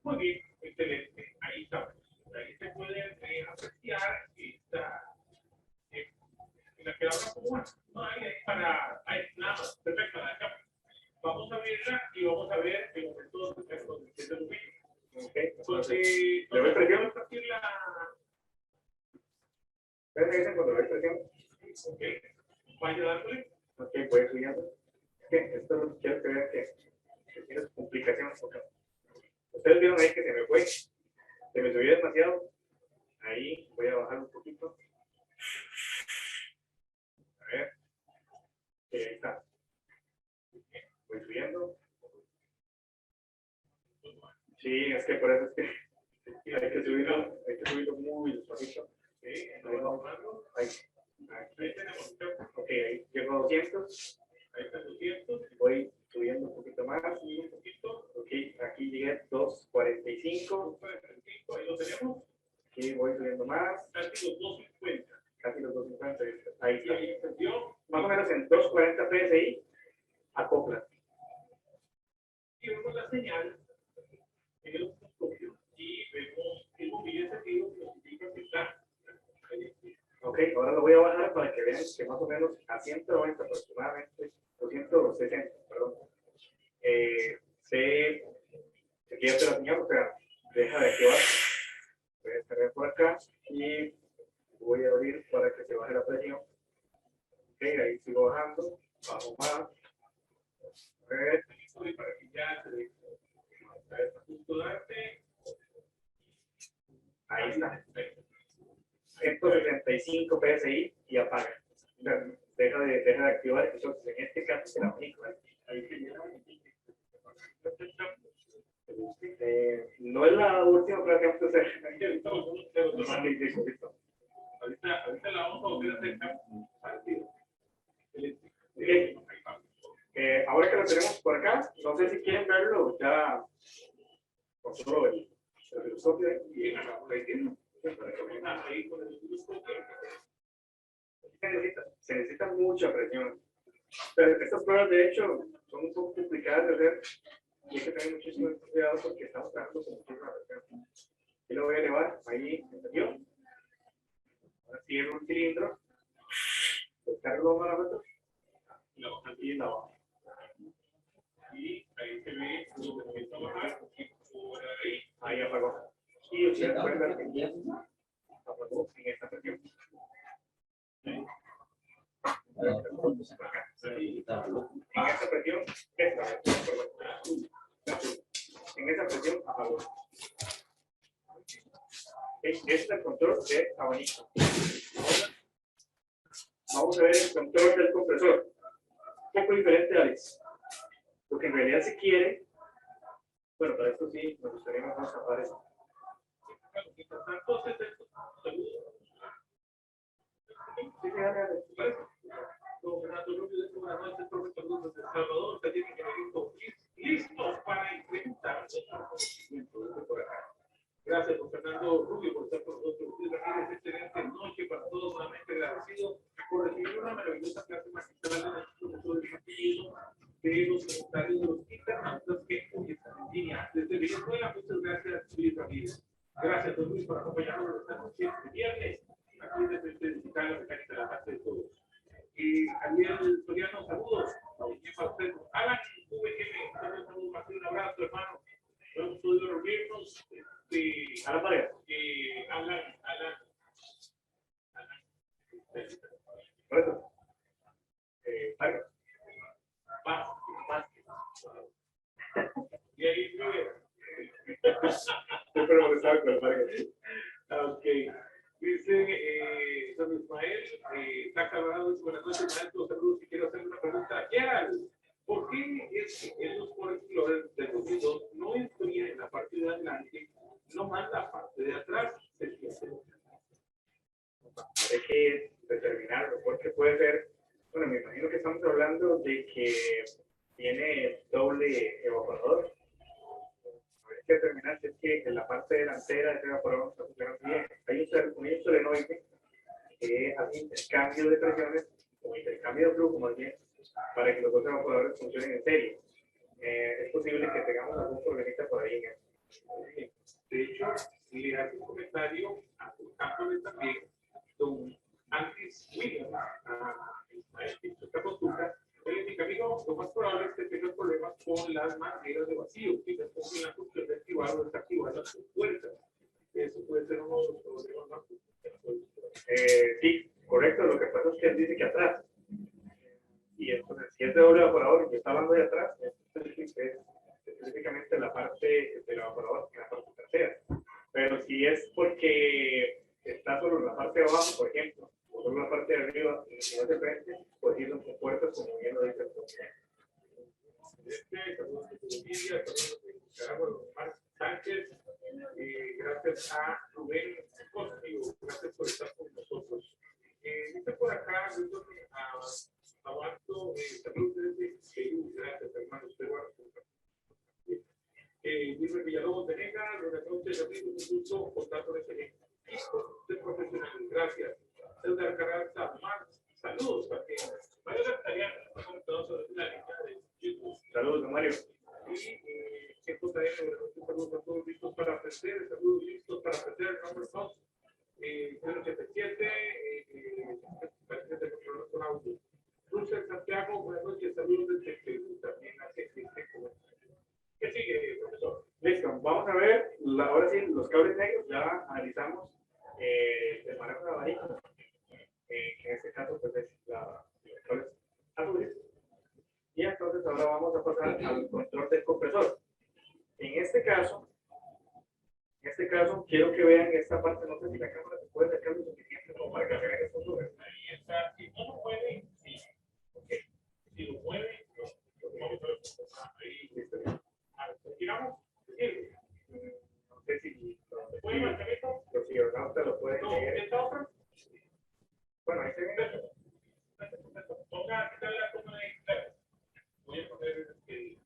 Muy bien, excelente. Ahí está. Ahí se puede apreciar esta. La que habla como una. No hay para. Hay nada. Perfecto. Acá. Vamos a verla y vamos a ver el momento de este dominio. Entonces, ¿le doy presión? Partir la. ¿Ustedes me dicen cuando le doy presión? Ok. Vaya dándole. Ok, voy subiendo. Es que esto es lo que quiero que vean que tiene sus complicaciones. Porque ustedes vieron ahí que se me fue. Se me subió demasiado. Ahí voy a bajar un poquito. A ver. Sí, ahí está. Voy subiendo. Sí, es que por eso es que hay que subirlo muy despacito. Sí, Ahí. ahí tenemos. Ok, ahí llego a 200. Ahí está 200. Voy subiendo un poquito más. Y un poquito. Ok, aquí llegué a 245. 245. Ahí lo tenemos. Aquí voy subiendo más. Casi los 250. Casi los 250. Ahí Y está. ahí entendió. Más o menos en 240 PSI. Acopla. Y vemos la señal en el osciloscopio y vemos el bombillo encendido que nos indica que está. Ok, ahora lo voy a bajar para que vean que más o menos a 190 aproximadamente, o 160, perdón, se quiere la señal, o sea, deja de activar. Voy a descargar por acá y voy a abrir para que se baje la presión. Ok, ahí sigo bajando, bajo más. A ver, Para que ya se ve. A ver, justo darte. ahí está. 165 PSI y apaga. Deja de activar. Entonces, en este caso será único. Ahí se llena. No es la última prueba que vamos a hacer. Ahorita la vamos a volver a hacer partido. Ahora que lo tenemos por acá, no sé si quieren verlo ya con solo el filosofio y ahí tienen. Se necesita mucha presión. Pero estas pruebas, de hecho, son un poco complicadas de hacer y hay que tener muchísimo cuidado porque estamos trabajando con muchísima presión. Y lo voy a elevar ahí, ¿entendió? Ahora cierro un cilindro, descargo los parámetros y la bajo. Y ahí se ve lo que empieza a bajar y por ahí. Ahí apagó. Y ustedes pueden ver que apagó en esta presión. En esta presión, en esa presión apagó. Este es el control de abanico. Vamos a ver el control del compresor. Un poco diferente, Alex. Porque en realidad se quiere, bueno, para esto sí, me gustaría mejor tapar eso. Sí, dale. Listos para implementar nuestro conocimiento por acá. Gracias, don Fernando Rubio, por estar con nosotros. Excelente noche para todos. Solamente de los comentarios de los internautas que hoy están en línea. Desde Venezuela, muchas gracias, Luis Ramírez. Gracias, don Luis, por acompañarnos esta noche de viernes, aquí desde el Digital, la mecánica de la parte de todos. Y Ariel Soriano, saludos. Para usted. Alan, VGM, saludos, Martín, un abrazo, hermano. No hemos podido reunirnos. A la pared. Alan. Por eso. Pared. Más. Y ahí escribe. Siempre molestaba con el pared. Ok. Dice don Ismael, está acabado. Buenas noches, maestro. Saludos. Si quiero hacer una pregunta. Gerald, ¿por qué es que en los Explorer del 2002 no incluía en la parte de adelante, no más la parte de atrás? Hay que determinarlo, porque puede ser, bueno, me imagino que estamos hablando de que tiene doble evaporador. Hay que determinar si es que en la parte delantera de ese evaporador está funcionando bien. Hay un solenoide que hace intercambio de presiones o intercambio de flujo más bien para que los dos evaporadores funcionen en serie. Es posible que tengamos algún problemita por ahí. De hecho, le hace un comentario a su campo de también, don Antis Williams, a Ismael Capotuca. Él indica, amigo, lo más probable es que tenga problemas con las mangueras de vacío, que se pongan la función de activar o desactivar las puertas. Eso puede ser uno de los problemas más sí, correcto. Lo que pasa es que él dice que atrás. Y entonces, si es de doble evaporador y que está hablando de atrás, es específicamente la parte del evaporador en la parte trasera. Pero si es porque está solo en la parte de abajo, por ejemplo, o solo en la parte de arriba, y no se prende, pues irnos con puertas como bien lo dice el profesor. Saludos de Bolivia, saludos de Nicaragua, don Marc Sánchez, gracias a Rubén Cosio, gracias por estar con nosotros. Dice por acá, Abasto, saludos desde Perú, gracias hermanos peruanos. Wilmer Villalobos de Nega, buenas noches, amigos, un gusto contar con este equipo de profesionales, gracias. César Carranza, saludos también. Mario D'Artagnan, todos sobre la línea de YouTube. Saludos, don Mario. Y JM, saludos a todos listos para aprender, saludos listos para aprender, nombre 2, 087, parece que tenemos con audio. Russell Santiago, buenas noches, saludos desde Perú, también hace ¿qué sigue, profesor? Listo, vamos a ver, ahora sí, los cables negros, ya analizamos el manejo de abanico, que en este caso pues es los cables azules. Y entonces ahora vamos a pasar al control del compresor. En este caso, quiero que vean esta parte, no sé si la cámara se puede sacar lo suficiente como para que vean estos números. Ahí está, si no lo mueve, sí. Okay. Si lo mueve, vamos a ver. Ahí, Listo. a ver, giramos, sí. No sé si ¿Se puede marcar esto? los cibernautas lo pueden No, leer. esta otra. Bueno, ahí se ve. Ponga, quitarle la toma de internet. Voy a poner el.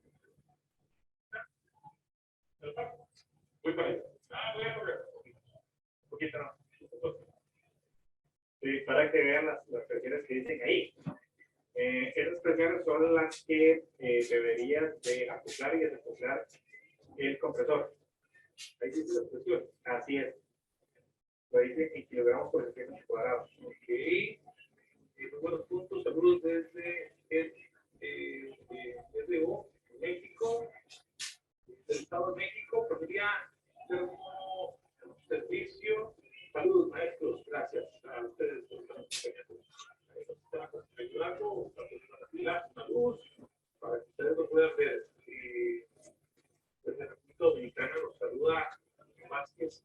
Voy para ahí. Voy a correr. Un poquito, ¿no? Sí, para que vean las presiones que dicen ahí. Esas presiones son las que deberías de acoplar y desacoplar el compresor. Ahí dice la presión. Así es. Lo dice en kilogramos por centímetro cuadrado. Ok. Muy buenos puntos. Saludos desde SDO, México. Del Estado de México. Podría ser un servicio. Saludos, maestros. Gracias a ustedes por estar ayudando. La luz para que ustedes lo puedan ver. Desde el República Dominicana nos saluda Vázquez.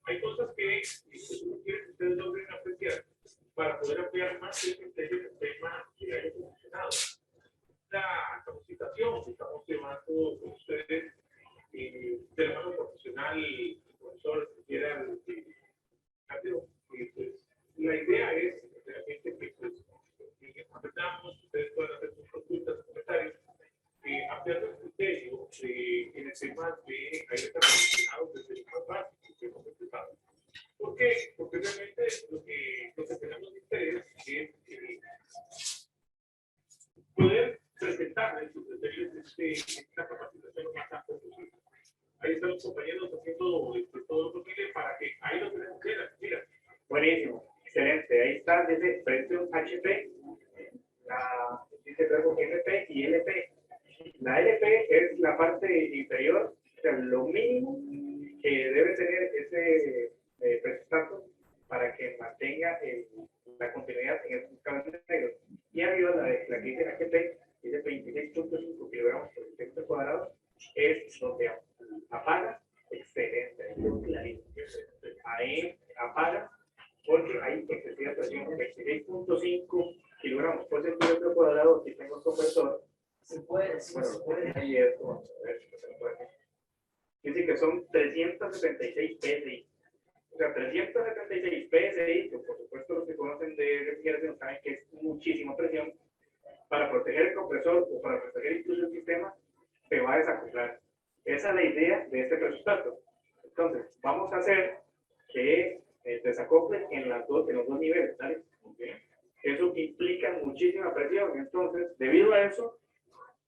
Hay cosas que ustedes logren apreciar para poder ampliar más el tema que haya funcionado. La capacitación que estamos llevando con ustedes de la mano profesional, el profesor quiera pues, la idea es realmente que pues, aprendamos, ustedes puedan hacer sus consultas, comentarios, ampliando el criterio en el tema de aire acondicionado desde el más básico que hemos empezado. ¿Por qué? Porque realmente lo que Excelente, ahí está, dice presión HP, dice luego MP y LP. La LP es la parte inferior, o sea, lo mínimo que debe tener ese presupuesto para que mantenga la continuidad en el cable negro. Y arriba la que dice HP, dice 26.5 kilogramos por centímetro cuadrado, es donde apaga. Excelente, ahí apaga porque hay excesiva presión, 26.5 kilogramos por centímetro cuadrado. Aquí tengo el compresor. Se puede, sí, Bueno, se puede. ahí esto, vamos a ver si se puede. Dice que son 376 PSI. O sea, 376 PSI, que por supuesto los que conocen de refrigeración saben que es muchísima presión. Para proteger el compresor o para proteger incluso el sistema, se va a desacoplar. Esa es la idea de este presupuesto. Entonces, vamos a hacer que desacople en los dos niveles, ¿vale? Okay. Eso implica muchísima presión. Entonces, debido a eso,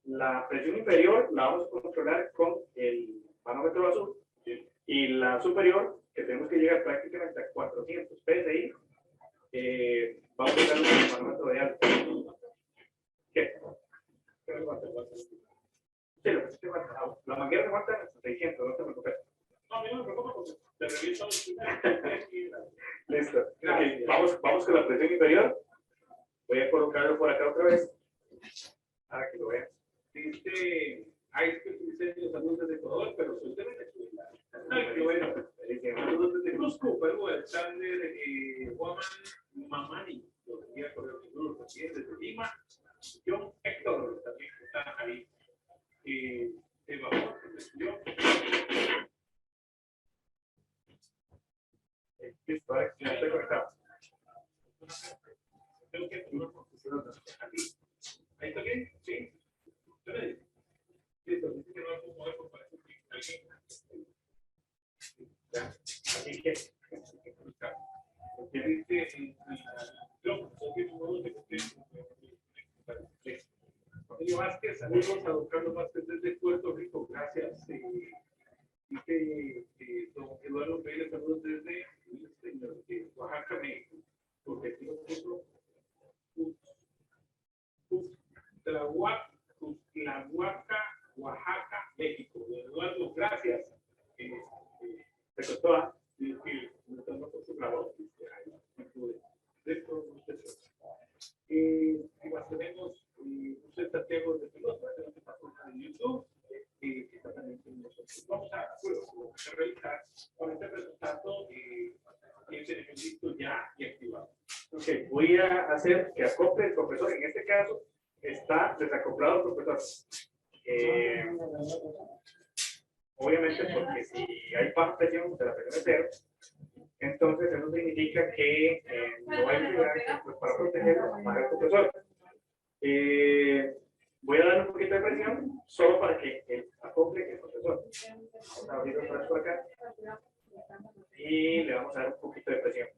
la presión inferior la vamos a controlar con el manómetro azul y la superior, que tenemos que llegar prácticamente a 400 PSI, vamos a usar un manómetro de alto. ¿Qué? Sí, la manguera se aguanta en 600, no te preocupes. No, a mí no me preocupa porque te reviento los Listo. Okay, vamos con la presión inferior. Voy a colocarlo por acá otra vez para que lo vean. Dice, hay que utilizar los anuncios de Ecuador, pero suelten de su vida. Ay, qué bueno. Saludos desde Cusco, Perú, Alexander Juan Mamani, los envía correo de Perú, también desde Lima. John Héctor también está ahí. Eva, que estudió. Listo, ahora ya estoy conectado. Creo que aquí. ¿Ahí está bien? Sí. Listo, dice que no lo puedo mover para que alguien. Así que, Porque dice, yo, Emilio Vázquez, saludos a don Carlos Vázquez desde Puerto Rico, gracias. Dice don Eduardo Pérez, saludos desde Oaxaca, México. Porque aquí lo puso Tlahuaca, Oaxaca, México. Don Eduardo, gracias. se costó a. Y más tenemos José Santiago de Piloto, en la página de YouTube, que está también con nosotros. Vamos a realizar con este resultado que tenemos listo ya y activado. Ok, voy a hacer que acople el compresor. En este caso está desacoplado el compresor. Obviamente porque si hay baja presión, la presión es cero. Entonces eso significa que no hay lugar pues, para protegerlo, apaga el compresor. Voy a dar un poquito de presión solo para que acople el compresor. Vamos a abrir otra vez por acá y le vamos a dar un poquito de presión.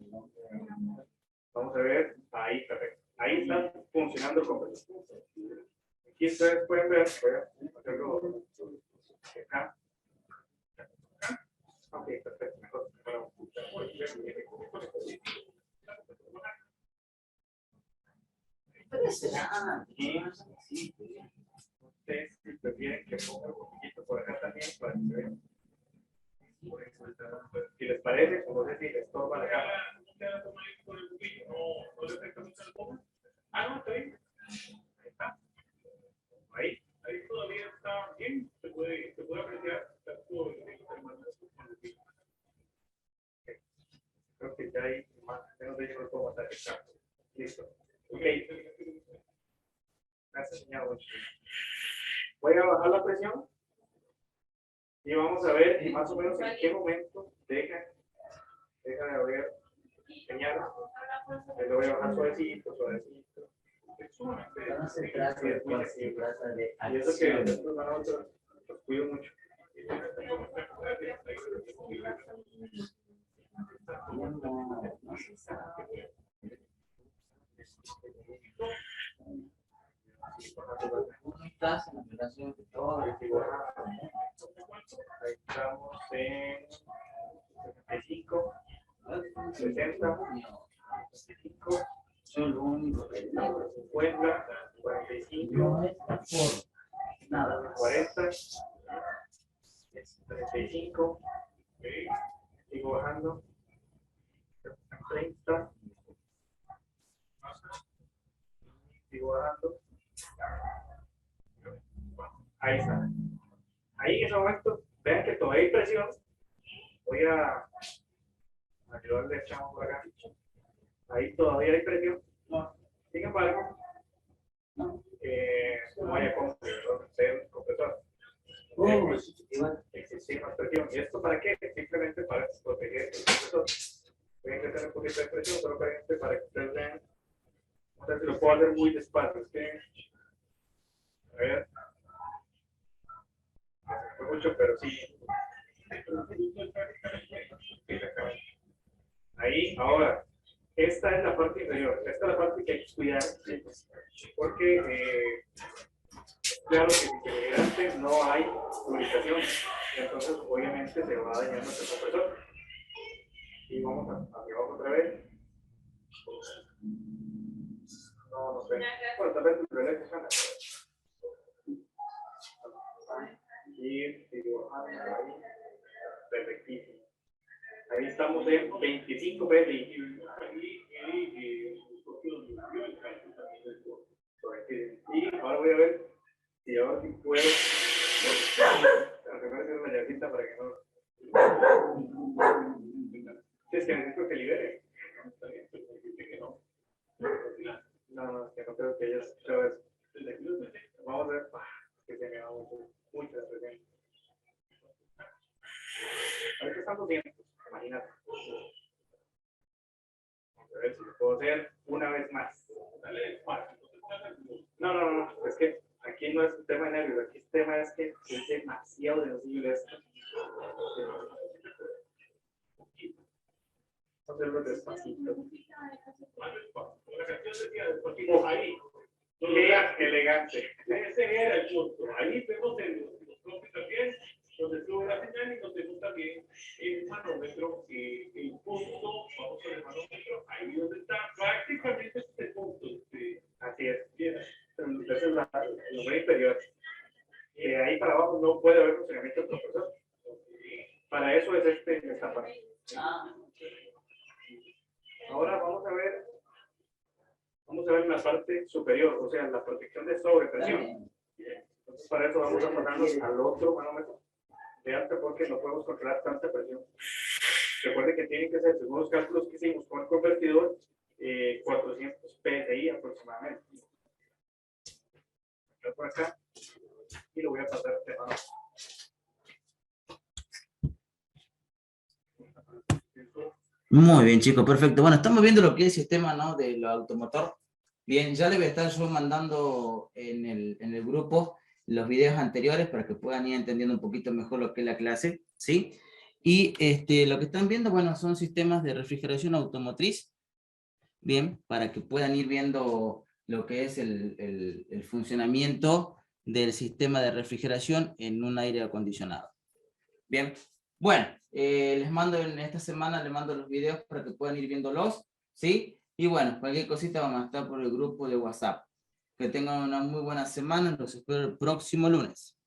Vamos a ver, ahí perfecto. Ahí está funcionando el compresor. Aquí ustedes pueden ver, voy a hacerlo acá. Ok, perfecto. Mejor. Y ustedes si prefieren que ponga un poquito por acá también para que vean. Si les parece, como sé si les estorba la cámara. Ah, no, está bien. Ahí está. Ahí. Ahí todavía está bien, se puede apreciar tanto Creo que ya hay más o menos de ello lo puedo matar exacto. Listo. Ok. Gracias, señor. Voy a bajar la presión y vamos a ver más o menos en qué momento deja de haber señal. Le voy a bajar suavecito, suavecito. Es sumamente Concentrarse, muy sensible. de Y eso que acción. estos nosotros los cuido mucho. No se sabe. Estás en la relación de todo. Ahí estamos en 65, 60. 45, Son lo único que no 50, 45, no está por nada. 40, 35, ok, sigo bajando, 30, sigo bajando, ahí está. Ahí en ese momento, vean que todavía hay presión. Voy a ayudarle a echar por acá. Ahí todavía hay presión. Sin embargo, no hay compresor. Existe más presión. ¿Y esto para qué? Simplemente para proteger el compresor. Voy a intentar un poquito de presión, solo para que ustedes vean. O sea, si lo puedo hacer muy despacio. Es que, a ver, no fue mucho, pero sí. Ahí, ahora, esta es la parte inferior. Esta es la parte que hay que cuidar. Porque, claro que si se refrigerante no hay lubricación. Entonces, obviamente, se va a dañar nuestro compresor. Y vamos hacia abajo otra vez. No sé. Bueno, tal vez el relé funciona. Y sigo ahí. Perfectísimo. Ahí estamos en 25 PSI. Y ahora voy a ver si ahora sí puedo. Aunque me hacer una llavecita para que no. Es que necesito que libere. No, es que no creo que ella escuchado eso. Vamos a ver. Que se me va mucho la presión. A ver qué estamos viendo. Imagínate. Vamos a ver si lo puedo hacer una vez más. No. Es que aquí no es un tema de nervios. Aquí el tema es que es demasiado sensible esto. Vamos a hacerlo despacito. Ahí. Qué elegante. Ese era el punto. Ahí vemos los bloques también, donde sube la señal y donde vemos también el manómetro, el punto, vamos a ver el manómetro, ahí donde está prácticamente este punto. Así es. Entonces es el número inferior. De ahí para abajo no puede haber funcionamiento del compresor. Para eso es esta parte. Ahora vamos a ver la parte superior, o sea, la protección de sobrepresión. Entonces, para eso vamos a pasarnos al otro manómetro de alta porque no podemos controlar tanta presión. Recuerden que tienen que ser, según los cálculos que hicimos con el convertidor, 400 PSI aproximadamente. Voy por acá y lo voy a pasar a este manómetro. Muy bien, chicos, perfecto. Bueno, estamos viendo lo que es el sistema, ¿no?, del automotor. Bien, ya le voy a estar yo mandando en el grupo los videos anteriores para que puedan ir entendiendo un poquito mejor lo que es la clase, ¿sí? Y lo que están viendo, bueno, son sistemas de refrigeración automotriz, bien, para que puedan ir viendo lo que es el funcionamiento del sistema de refrigeración en un aire acondicionado. Bien, bueno, les mando en esta semana, les mando los videos para que puedan ir viéndolos, ¿sí? Y bueno, cualquier cosita vamos a estar por el grupo de WhatsApp. Que tengan una muy buena semana, los espero el próximo lunes.